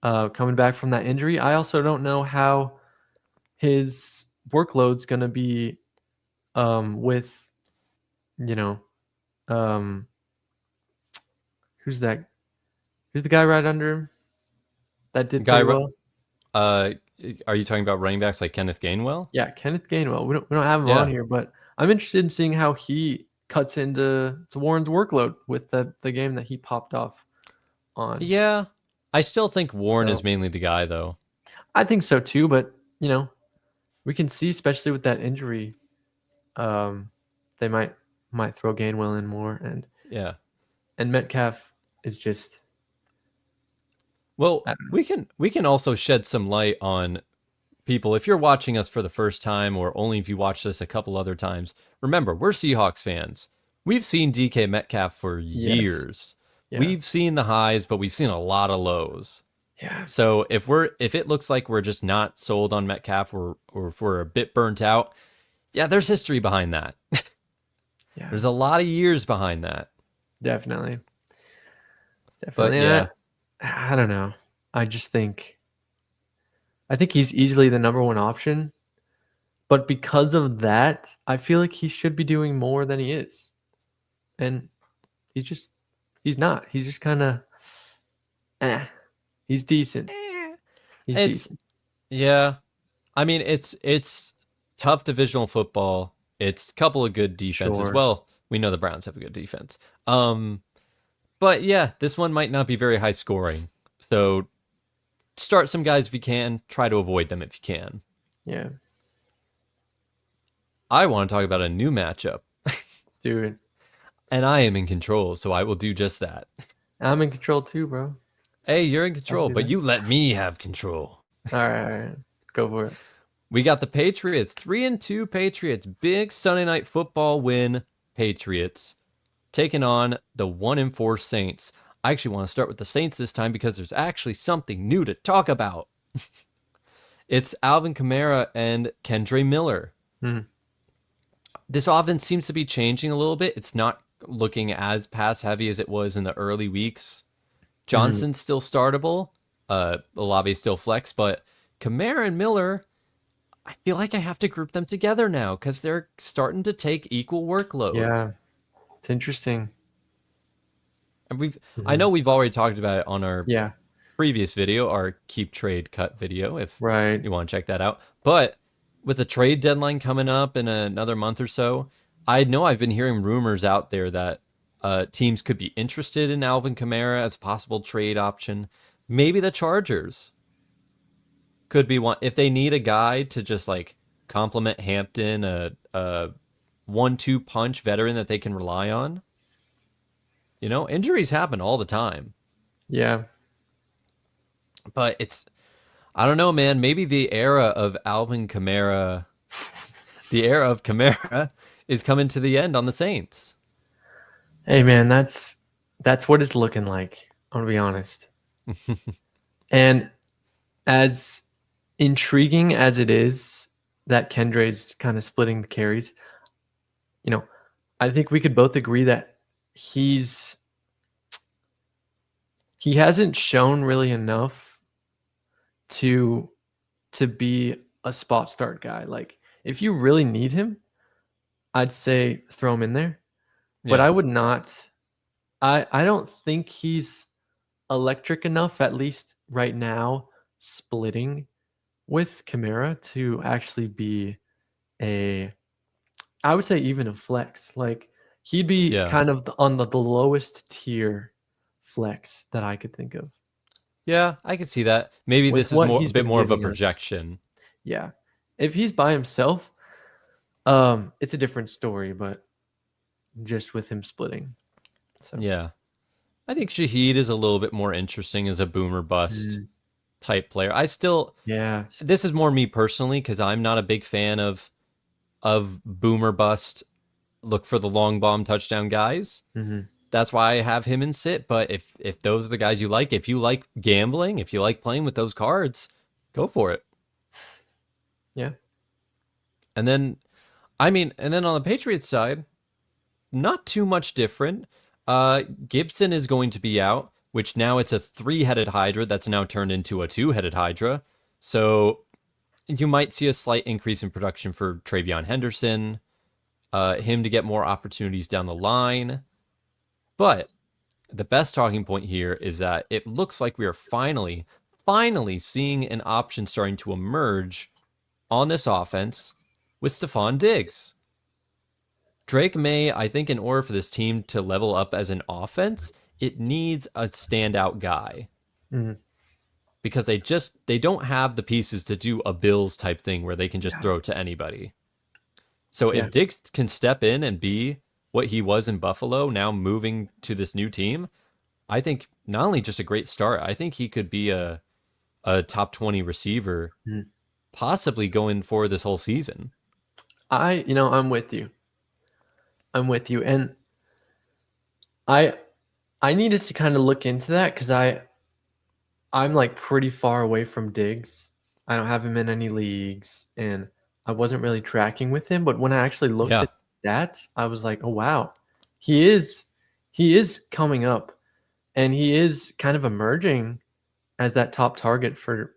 Coming back from that injury. I also don't know how his workload's gonna be with who's that? Who's the guy right under him that did pretty well? Are you talking about running backs like Kenneth Gainwell? Yeah, Kenneth Gainwell. We don't have him on here, but I'm interested in seeing how he cuts into Warren's workload with the game that he popped off on. Yeah, I still think Warren is mainly the guy, though. I think so too, but we can see, especially with that injury, they might throw Gainwell in more, and Metcalf is just. Well, we can also shed some light on people. If you're watching us for the first time, or only if you watched us a couple other times, remember we're Seahawks fans. We've seen DK Metcalf for Yes. years. Yeah. We've seen the highs, but we've seen a lot of lows. Yeah. So if it looks like we're just not sold on Metcalf or if we're a bit burnt out, yeah, there's history behind that. Yeah. There's a lot of years behind that. Definitely. But Definitely. yeah, And I don't know. I think he's easily the number one option. But because of that, I feel like he should be doing more than he is. And he's not. He's just kind of, he's decent. He's it's decent. yeah. I mean, it's tough divisional football. It's a couple of good defenses. Sure. Well, we know the Browns have a good defense. But yeah, this one might not be very high scoring. So start some guys if you can. Try to avoid them if you can. Yeah. I want to talk about a new matchup, Let's do it. and I am in control, so I will do just that. I'm in control too, bro. Hey, you're in I'll control, do but that. you let me have control. All right. Go for it. We got the Patriots, 3-2 Patriots, big Sunday night football win. Patriots taking on the 1-4 Saints. I actually want to start with the Saints this time because there's actually something new to talk about. It's Alvin Kamara and Kendre Miller. Mhm. This offense seems to be changing a little bit. It's not looking as pass heavy as it was in the early weeks. Johnson's still startable. Olave's still flex, but Kamara and Miller, I feel like I have to group them together now because they're starting to take equal workload. Yeah. It's interesting. And I know we've already talked about it on our Yeah. previous video, our keep trade cut video, if Right. you want to check that out. But with the trade deadline coming up in another month or so, I know I've been hearing rumors out there that teams could be interested in Alvin Kamara as a possible trade option. Maybe the Chargers could be one if they need a guy to just like complement Hampton, a 1-2 punch veteran that they can rely on. You know, injuries happen all the time, Yeah. but I don't know, man. Maybe the era of Alvin Kamara, the era of Kamara is coming to the end on the Saints. Hey, man, that's what it's looking like. I'm gonna be honest. And as intriguing as it is that Kendre's kind of splitting the carries, I think we could both agree that he hasn't shown really enough to be a spot start guy. Like if you really need him, I'd say throw him in there. But Yeah. I would not. I don't think he's electric enough, at least right now, splitting with Kamara to actually be I would say even a flex. Like he'd be Yeah. kind of on the lowest tier flex that I could think of. Yeah, I could see that. Maybe With this is what a he's bit been more of a giving us. projection. Yeah. If he's by himself, it's a different story, but just with him splitting. So Yeah. I think Shaheed is a little bit more interesting as a boomer bust type player. yeah. This is more me personally because I'm not a big fan of boomer bust. Look for the long bomb touchdown guys. Mm-hmm. That's why I have him in sit. But if those are the guys you like, if you like gambling, if you like playing with those cards, go for it. Yeah. And then, and then on the Patriots side, not too much different. Gibson is going to be out, which now it's a 3-headed Hydra that's now turned into a 2-headed Hydra. So you might see a slight increase in production for Travion Henderson, him to get more opportunities down the line. But the best talking point here is that it looks like we are finally seeing an option starting to emerge on this offense with Stephon Diggs. Drake May, I think in order for this team to level up as an offense, it needs a standout guy. Mm-hmm. Because they don't have the pieces to do a Bills type thing where they can just throw to anybody. So if Diggs can step in and be what he was in Buffalo, now moving to this new team, I think not only just a great start, I think he could be a top 20 receiver, possibly going for this whole season. I'm with you. And I I needed to kind of look into that because I'm like pretty far away from Diggs. I don't have him in any leagues, and I wasn't really tracking with him. But when I actually looked Yeah. at stats, I was like, oh wow, he is he is coming up, and he is kind of emerging as that top target for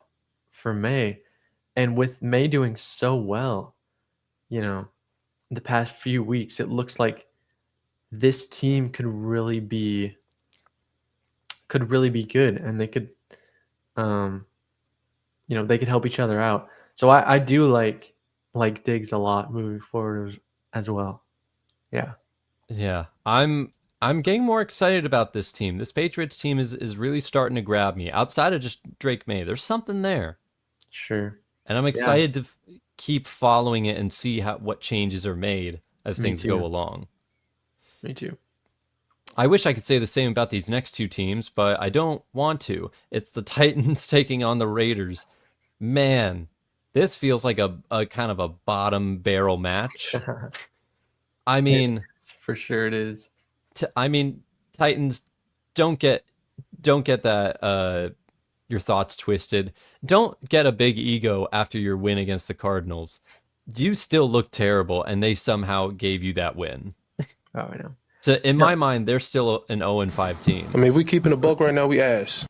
May. And with May doing so well, you know, the past few weeks, it looks like this team could really be good, and they could um they could help each other out. So I do like Diggs a lot moving forward as well. Yeah. Yeah. I'm getting more excited about this team. This Patriots team is really starting to grab me. Outside of just Drake May, there's something there. Sure. And I'm Yeah. excited to keep following it and see what changes are made as Me things go too. along. Me too. I wish I could say the same about these next two teams, but I don't want to. It's the Titans taking on the Raiders. Man, this feels like a kind of a bottom barrel match. I It mean, is, for sure it is. I mean, Titans, don't get that your thoughts twisted. Don't get a big ego after your win against the Cardinals. You still look terrible, and they somehow gave you that win. Oh, I know. So in No. my mind, they're still an 0-5 team. I mean, if we keeping a buck right now, we ass.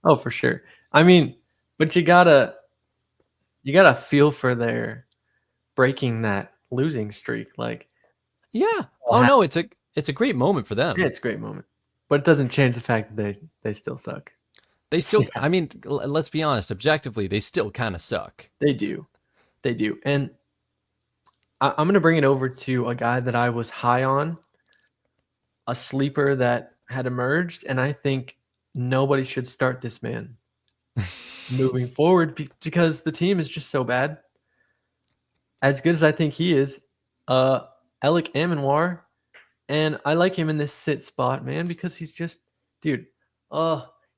Oh, for sure. I mean, but you gotta feel for their breaking that losing streak. Like, Yeah. Oh no, it's a great moment for them. yeah, it's a great moment. But it doesn't change the fact that they still suck. They still, Yeah. I mean, let's be honest, objectively, they still kind of suck. They do. They do. And I'm going to bring it over to a guy that I was high on, a sleeper that had emerged, and I think nobody should start this man moving forward because the team is just so bad. As good as I think he is, Alec Amenwar, and I like him in this sit spot, man, because he's just, dude,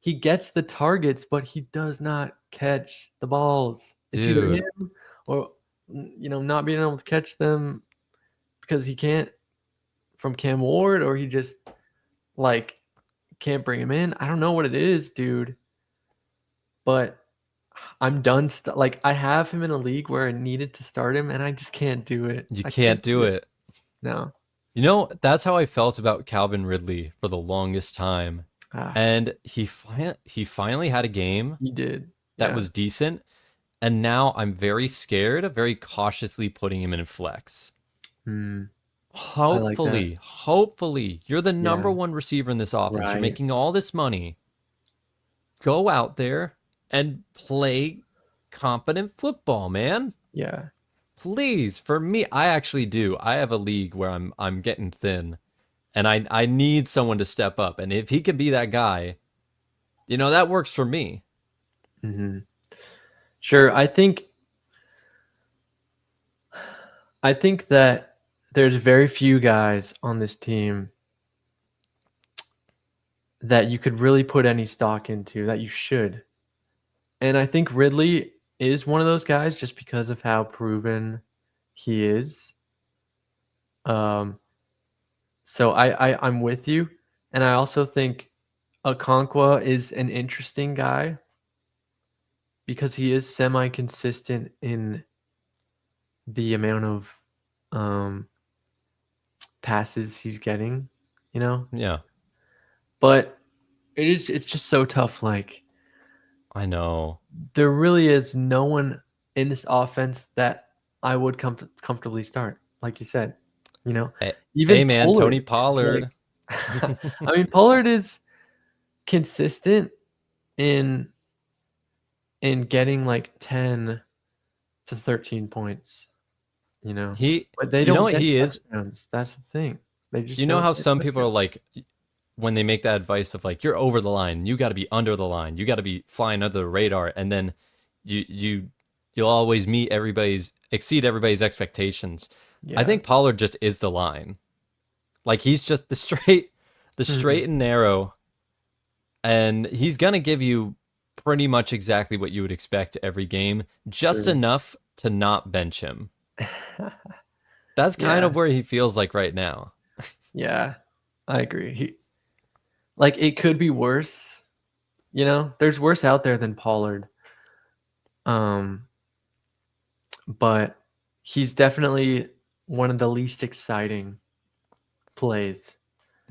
he gets the targets, but he does not catch the balls. It's either Dude, him or not being able to catch them because he can't from Cam Ward, or he just like can't bring him in. I don't know what it is, dude. But I'm done. Like I have him in a league where I needed to start him, and I just can't do it. you I can't can't do it. No. You know, that's how I felt about Calvin Ridley for the longest time. Ah, And he finally had a game he did. that Yeah. was decent. And now I'm very scared of very cautiously putting him in flex. Hmm. like that. Hopefully, you're the number Yeah. one receiver in this offense. You're Right. making all this money. Go out there and play competent football, man. Yeah. Please, for me, I actually do. I have a league where I'm getting thin, and I need someone to step up. And if he can be that guy, that works for me. Hmm. Sure. I think that there's very few guys on this team that you could really put any stock into that you should. And I think Ridley is one of those guys just because of how proven he is. So I'm with you. And I also think Okonkwo is an interesting guy because he is semi-consistent in the amount of passes he's getting, Yeah, But it's just so tough. Like I know. there really is no one in this offense that I would comfortably start. Like you said, Hey, even hey man, Pollard Tony is Pollard. like, I mean, Pollard is consistent in getting like 10 to 13 points, He, but they you know don't what get he is? touchdowns. That's the thing. They just You know don't how get some people are touchdowns. like, when they make that advice of like, you're over the line, you got to be under the line, you got to be flying under the radar, and then you'll always exceed everybody's expectations. I Yeah. think Pollard just is the line. Like he's just the straight and narrow, and he's gonna give you pretty much exactly what you would expect every game, just True. enough to not bench him. That's kind Yeah. of where he feels like right now. Yeah. I agree. It could be worse. There's worse out there than Pollard. But he's definitely one of the least exciting plays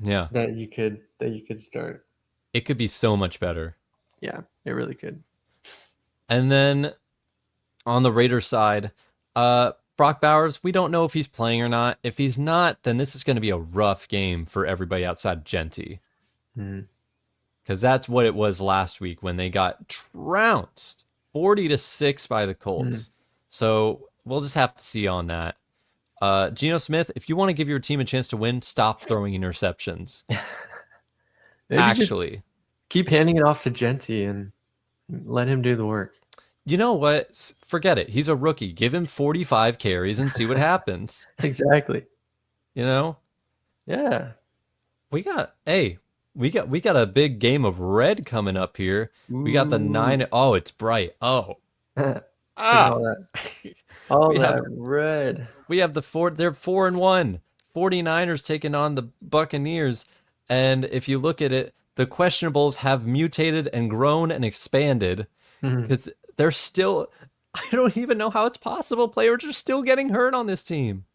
Yeah. that you could start. It could be so much better. Yeah, it really could. And then on the Raiders side, Brock Bowers, we don't know if he's playing or not. If he's not, then this is going to be a rough game for everybody outside Genty. Because that's what it was last week when they got trounced 40-6 by the Colts. So we'll just have to see on that. Geno Smith, if you want to give your team a chance to win, stop throwing interceptions. Actually, keep handing it off to Genty and let him do the work. You know what? Forget it. He's a rookie. Give him 45 carries and see what happens. Exactly. Yeah. We got a big game of red coming up here. Ooh. We got the 9. Oh, it's bright. Oh. All that red. We have they're 4-1. 49ers taking on the Buccaneers. And if you look at it, the questionables have mutated and grown and expanded because they're still, I don't even know how it's possible. Players are still getting hurt on this team.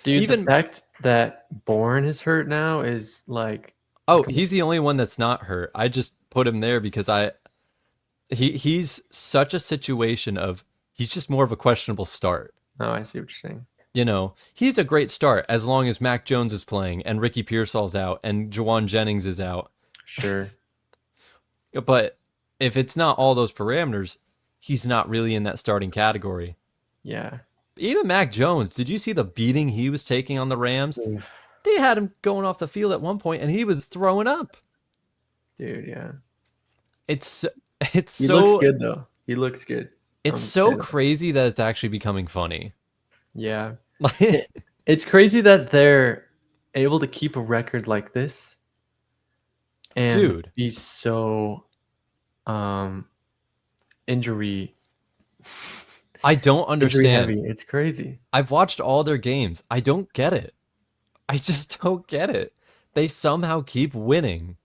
Dude, the fact that Bourne is hurt now is like... Oh, he's the only one that's not hurt. I just put him there because he's such a situation of, he's just more of a questionable start. Oh, I see what you're saying. He's a great start as long as Mac Jones is playing and Ricky Pearsall's out and Jawan Jennings is out. Sure. But if it's not all those parameters, he's not really in that starting category. Yeah. Even Mac Jones, did you see the beating he was taking on the Rams? They had him going off the field at one point and he was throwing up. Dude, yeah. He looks good though. He looks good. It's so crazy that it's actually becoming funny. Yeah. It's crazy that they're able to keep a record like this and be so injury. I don't understand. It's crazy. I've watched all their games. I don't get it. I just don't get it. They somehow keep winning.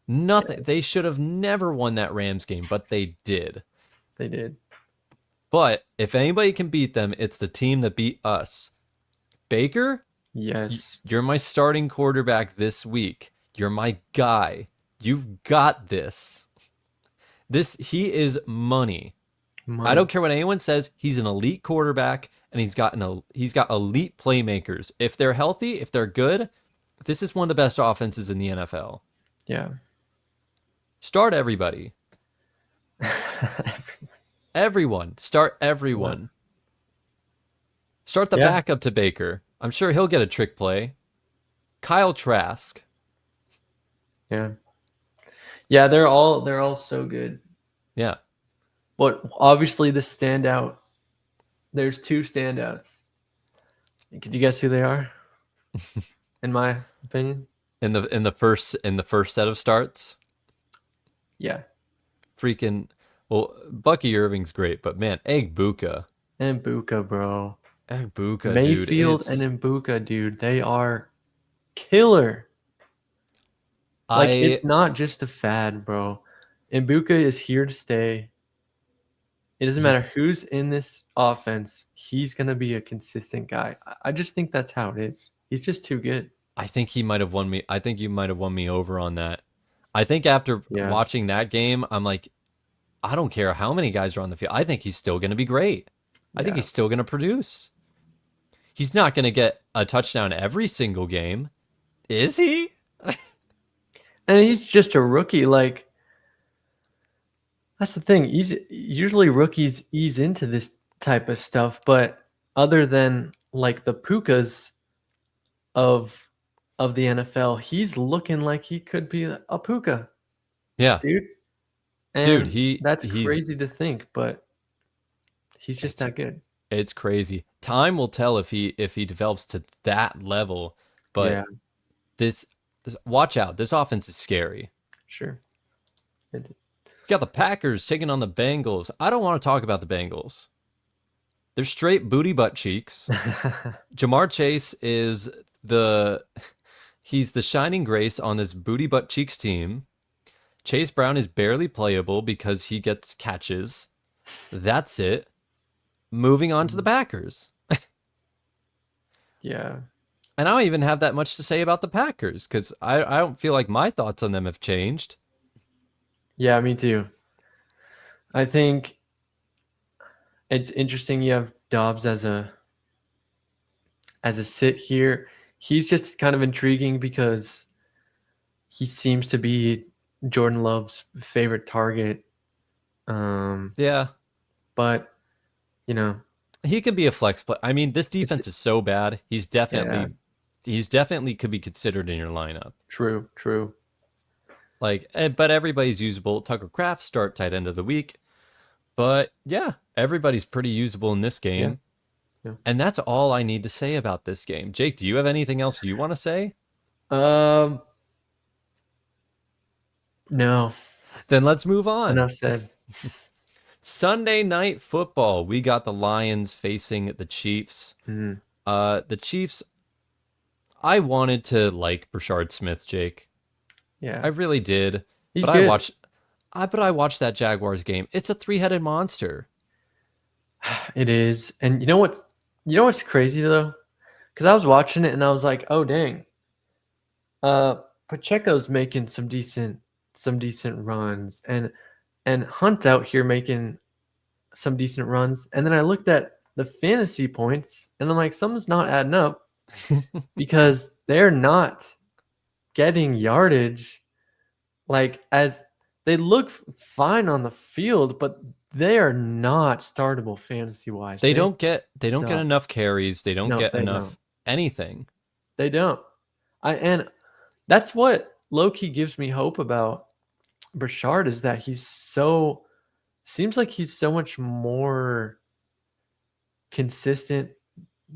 Nothing. They should have never won that Rams game, but they did. They did. But if anybody can beat them, it's the team that beat us. Baker? Yes. You're my starting quarterback this week. You're my guy. You've got this. He is money. I don't care what anyone says. He's an elite quarterback, and he's got elite playmakers. If they're healthy, if they're good, this is one of the best offenses in the NFL. Yeah. Start everybody. Everyone. Start everyone. Yeah. Start the backup to Baker. I'm sure he'll get a trick play. Kyle Trask. Yeah. Yeah, they're all so good. Yeah. But obviously the standout, there's two standouts. Could you guess who they are? In my opinion? In the first set of starts? Yeah. Bucky Irving's great, but man, Egbuka. Mbuka, bro. Egbuka, Mayfield dude. and Mbuka, dude, they are killer. It's not just a fad, bro. Mbuka is here to stay. It doesn't matter who's in this offense. He's going to be a consistent guy. I just think that's how it is. He's just too good. I think he might have won me. I think you might have won me over on that. I think after watching that game, I'm like, I don't care how many guys are on the field. I think he's still going to be great. I think he's still going to produce. He's not going to get a touchdown every single game. Is he? And he's just a rookie. That's the thing. Usually rookies ease into this type of stuff, but other than the Pukas of the NFL, he's looking like he could be a Puka. Yeah, dude. And that's crazy to think, but he's just that good. It's crazy. Time will tell if he develops to that level. But this watch out. This offense is scary. Sure. You got the Packers taking on the Bengals. I don't want to talk about the Bengals. They're straight booty butt cheeks. Jamar Chase is He's the shining grace on this booty butt cheeks team. Chase Brown is barely playable because he gets catches. That's it. Moving on to the Packers. Yeah. And I don't even have that much to say about the Packers because I don't feel like my thoughts on them have changed. Yeah, me too. I think it's interesting you have Dobbs as a sit here. He's just kind of intriguing because he seems to be Jordan Love's favorite target. Yeah. But, you know. He could be a flex play. I mean, this defense is so bad. He's definitely could be considered in your lineup. True. But everybody's usable. Tucker Kraft, start tight end of the week. But yeah, everybody's pretty usable in this game. Yeah. And that's all I need to say about this game. Jake, do you have anything else you want to say? No. Then let's move on. Enough said. Sunday Night Football. We got the Lions facing the Chiefs. Mm-hmm. The Chiefs, I wanted to like Brashard Smith, Jake. Yeah. I really did. He's but good. I watched that Jaguars game. It's a three-headed monster. It is. And you know what's crazy though? Because I was watching it and I was like, oh dang. Pacheco's making some decent runs and Hunt's out here making some decent runs. And then I looked at the fantasy points and I'm like, something's not adding up because they're not getting yardage. Like, as they look fine on the field, but they are not startable fantasy wise. They don't get enough carries. They don't get enough anything. They don't. And that's what low-key gives me hope about Brashard, is that seems like he's so much more consistent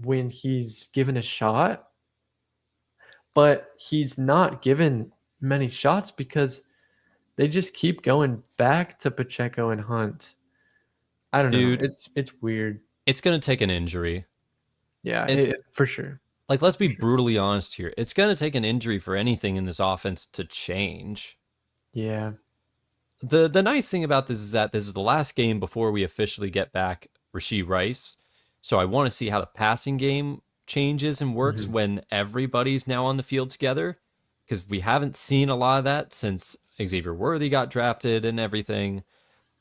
when he's given a shot, but he's not given many shots because they just keep going back to Pacheco and Hunt. I don't know. It's weird. It's going to take an injury. Yeah, for sure. Like, let's be brutally honest here. It's going to take an injury for anything in this offense to change. Yeah. The nice thing about this is that this is the last game before we officially get back Rashee Rice. So I want to see how the passing game changes and works when everybody's now on the field together, because we haven't seen a lot of that since Xavier Worthy got drafted and everything.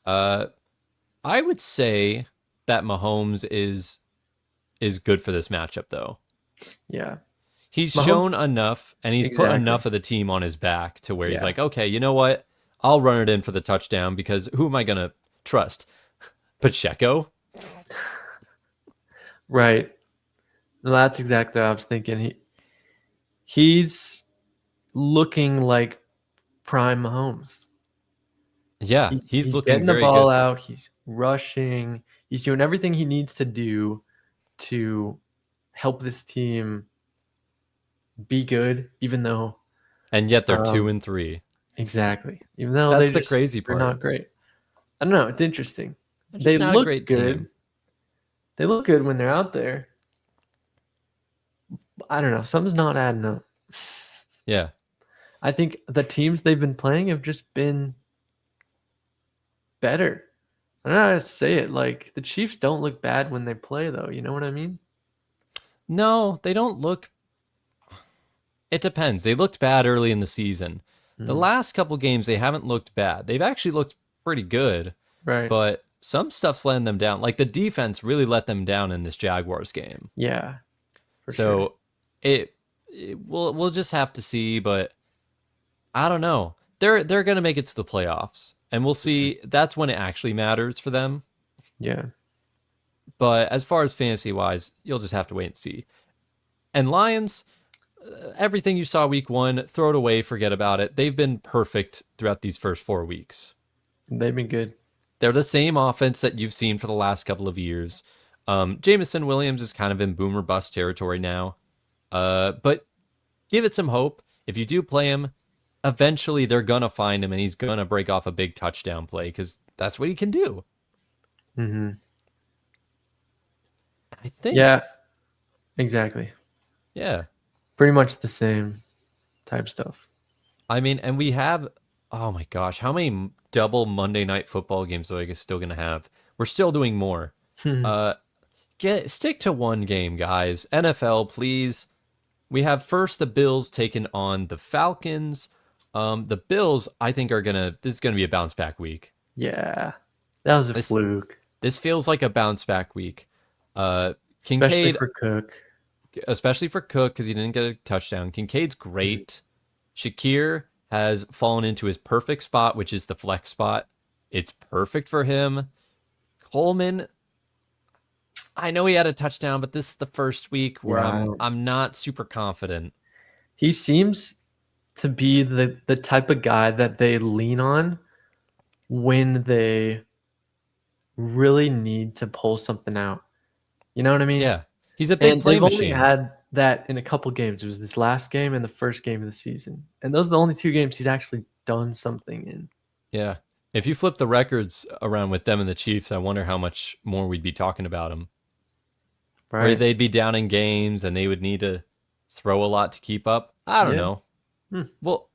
I would say that Mahomes is good for this matchup, though. Yeah. He's shown enough, and he's put enough of the team on his back to where he's like, okay, you know what? I'll run it in for the touchdown, because who am I going to trust? Pacheco? Right. No, that's exactly what I was thinking. He's looking like prime Mahomes. Yeah, he's looking getting very the ball good. out. He's rushing. He's doing everything he needs to do to help this team be good, even though. And yet they're 2-3. Exactly. Even though that's the crazy part. They're not great. I don't know. It's interesting. They look great good. Team. They look good when they're out there. I don't know. Something's not adding up. Yeah. I think the teams they've been playing have just been better. I don't know how to say it. Like, the Chiefs don't look bad when they play, though. You know what I mean? No, they don't look. It depends. They looked bad early in the season. The last couple games, they haven't looked bad. They've actually looked pretty good. Right. But some stuff's letting them down. Like, the defense really let them down in this Jaguars game. Yeah. So we'll just have to see, but I don't know. They're going to make it to the playoffs, and we'll see. That's when it actually matters for them. Yeah. But as far as fantasy-wise, you'll just have to wait and see. And Lions, everything you saw week 1, throw it away, forget about it. They've been perfect throughout these first 4 weeks. They've been good. They're the same offense that you've seen for the last couple of years. Jameson Williams is kind of in boomer bust territory now. But give it some hope. If you do play him, eventually they're going to find him and he's going to break off a big touchdown play, because that's what he can do. Mm-hmm. I think. Yeah, exactly. Yeah. Pretty much the same. type stuff. I mean, and we have, oh my gosh, how many double Monday Night Football games are I still going to have? We're still doing more. Stick to one game, guys. NFL, please. We have first the Bills taking on the Falcons. The Bills, I think, this is gonna be a bounce back week. Yeah, that was a fluke. This feels like a bounce back week. Kincaid, especially for Cook, because he didn't get a touchdown. Kincaid's great. Shakir has fallen into his perfect spot, which is the flex spot. It's perfect for him. Coleman, I know he had a touchdown, but this is the first week where I'm not super confident. He seems to be the type of guy that they lean on when they really need to pull something out. You know what I mean? Yeah. He's a big play machine. They've only had that in a couple games. It was this last game and the first game of the season. And those are the only two games he's actually done something in. Yeah. If you flip the records around with them and the Chiefs, I wonder how much more we'd be talking about him. Right. Where they'd be down in games and they would need to throw a lot to keep up. I don't know. Well,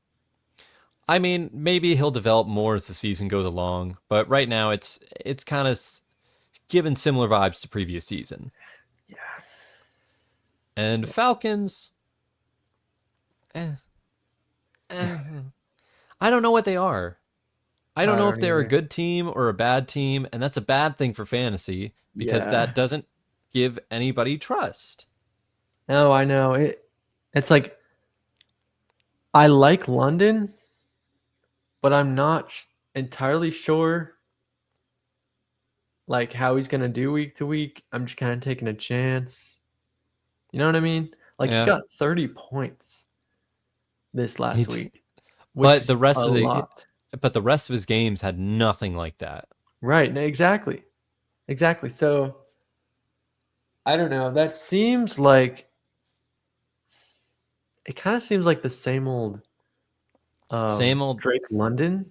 I mean, maybe he'll develop more as the season goes along, but right now it's kind of given similar vibes to previous season. Yeah. And Falcons, I don't know what they are. I don't know if they're a good team or a bad team, and that's a bad thing for fantasy because that doesn't give anybody trust. No, I know. It's like I like London, but I'm not entirely sure like how he's gonna do week to week. I'm just kind of taking a chance. You know what I mean? Like he got 30 points this last week, but the rest of his games had nothing like that. Right? Exactly. So I don't know. That seems like it kind of seems like the same old Drake London.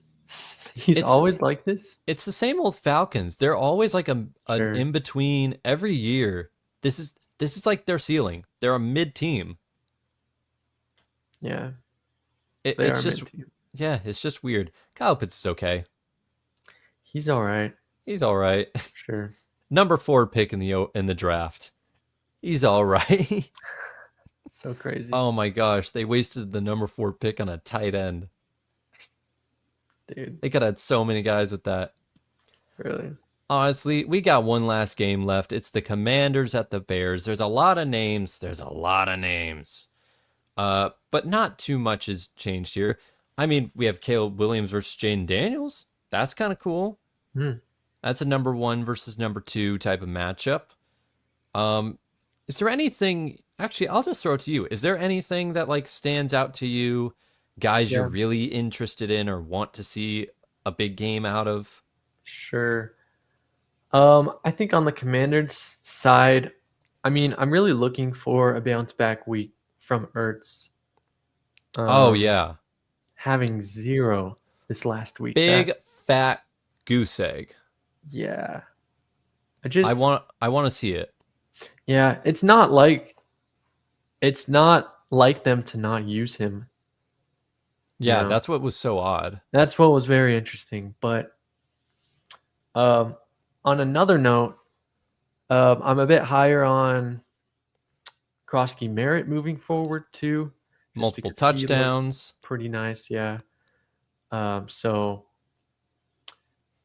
He's always like this. It's the same old Falcons. They're always like an in between every year. This is like their ceiling. They're a mid team. Yeah. It's just weird. Kyle Pitts is okay. He's all right. Sure. Number 4 pick in the draft. He's all right. So crazy. Oh my gosh, they wasted the number 4 pick on a tight end. Dude. They could have had so many guys with that. Really? Honestly, we got one last game left. It's the Commanders at the Bears. There's a lot of names. But not too much has changed here. I mean, we have Caleb Williams versus Jaden Daniels. That's kind of cool. That's a number 1 versus number 2 type of matchup. Is there anything... Actually, I'll just throw it to you. Is there anything that like stands out to you, guys you're really interested in or want to see a big game out of? Sure. I think on the Commanders side, I mean, I'm really looking for a bounce back week from Ertz. Having 0 this last week. Big fat goose egg. Yeah. I want to see it. Yeah, it's not like them to not use him. Yeah, that's what was so odd. That's what was very interesting. But on another note, I'm a bit higher on Krosky Merritt moving forward too. Multiple touchdowns. Pretty nice, yeah. So,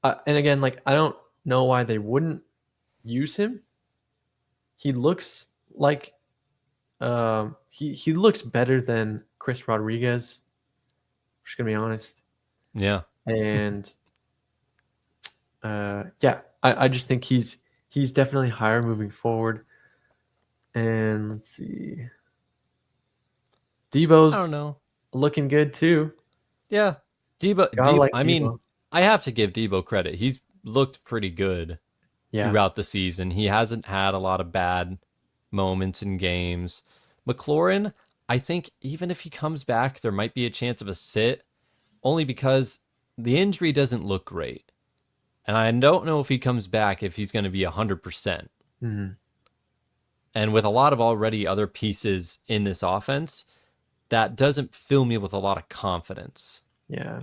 and again, like I don't know why they wouldn't use him. He looks like he looks better than Chris Rodriguez. I'm just gonna be honest. Yeah. And I just think he's definitely higher moving forward. And let's see. Debo's I don't know. Looking good too. Yeah. Debo, I mean, Debo. I have to give Debo credit. He's looked pretty good throughout the season. He hasn't had a lot of bad moments in games. McLaurin, I think even if he comes back, there might be a chance of a sit, only because the injury doesn't look great. And I don't know if he comes back if he's going to be 100%. Mm-hmm. And with a lot of already other pieces in this offense, that doesn't fill me with a lot of confidence. Yeah,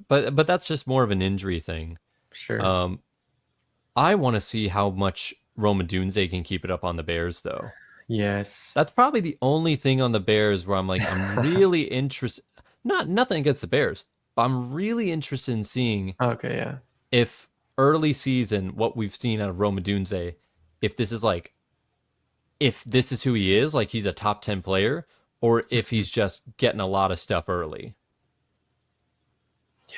But that's just more of an injury thing. sure. I want to see how much Roma Dunze can keep it up on the Bears, though. Yes. That's probably the only thing on the Bears where I'm like, I'm really interested. Nothing against the Bears, but I'm really interested in seeing Okay, yeah. if early season, what we've seen out of Roma Dunze, if this is who he is, like he's a top 10 player, or if he's just getting a lot of stuff early.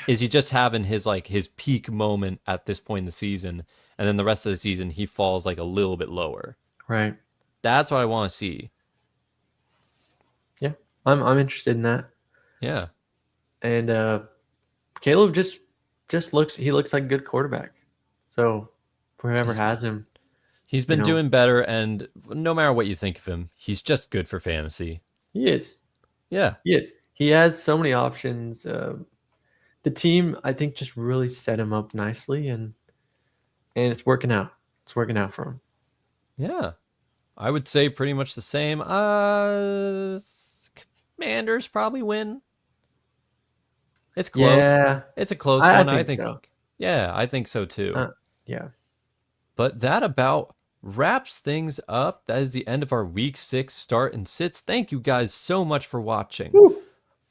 Is he just having his peak moment at this point in the season, and then the rest of the season he falls like a little bit lower? Right. That's what I want to see. Yeah. I'm interested in that. Yeah. And Caleb just looks like a good quarterback. So for whoever has him, He's been doing better, and no matter what you think of him, he's just good for fantasy. he is. Yeah. He is. He has so many options. The team, I think, just really set him up nicely, and it's working out. It's working out for him. Yeah. I would say pretty much the same. Commanders probably win. It's close. Yeah. It's a close I one. think I think so. Yeah, I think so too. Yeah. But that about wraps things up. That is the end of our week 6 start and sits. Thank you guys so much for watching. Woo.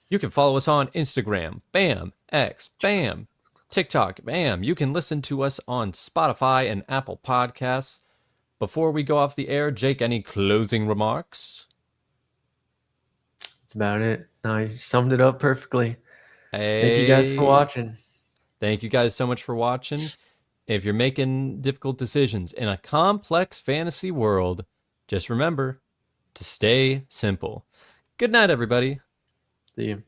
You can follow us on Instagram, bam, X, bam, TikTok, bam. You can listen to us on Spotify and Apple Podcasts. Before we go off the air, Jake, any closing remarks? That's about it. No, you summed it up perfectly. Hey, Thank you guys for watching. Thank you guys so much for watching. If you're making difficult decisions in a complex fantasy world, just remember to stay simple. Good night, everybody. See you.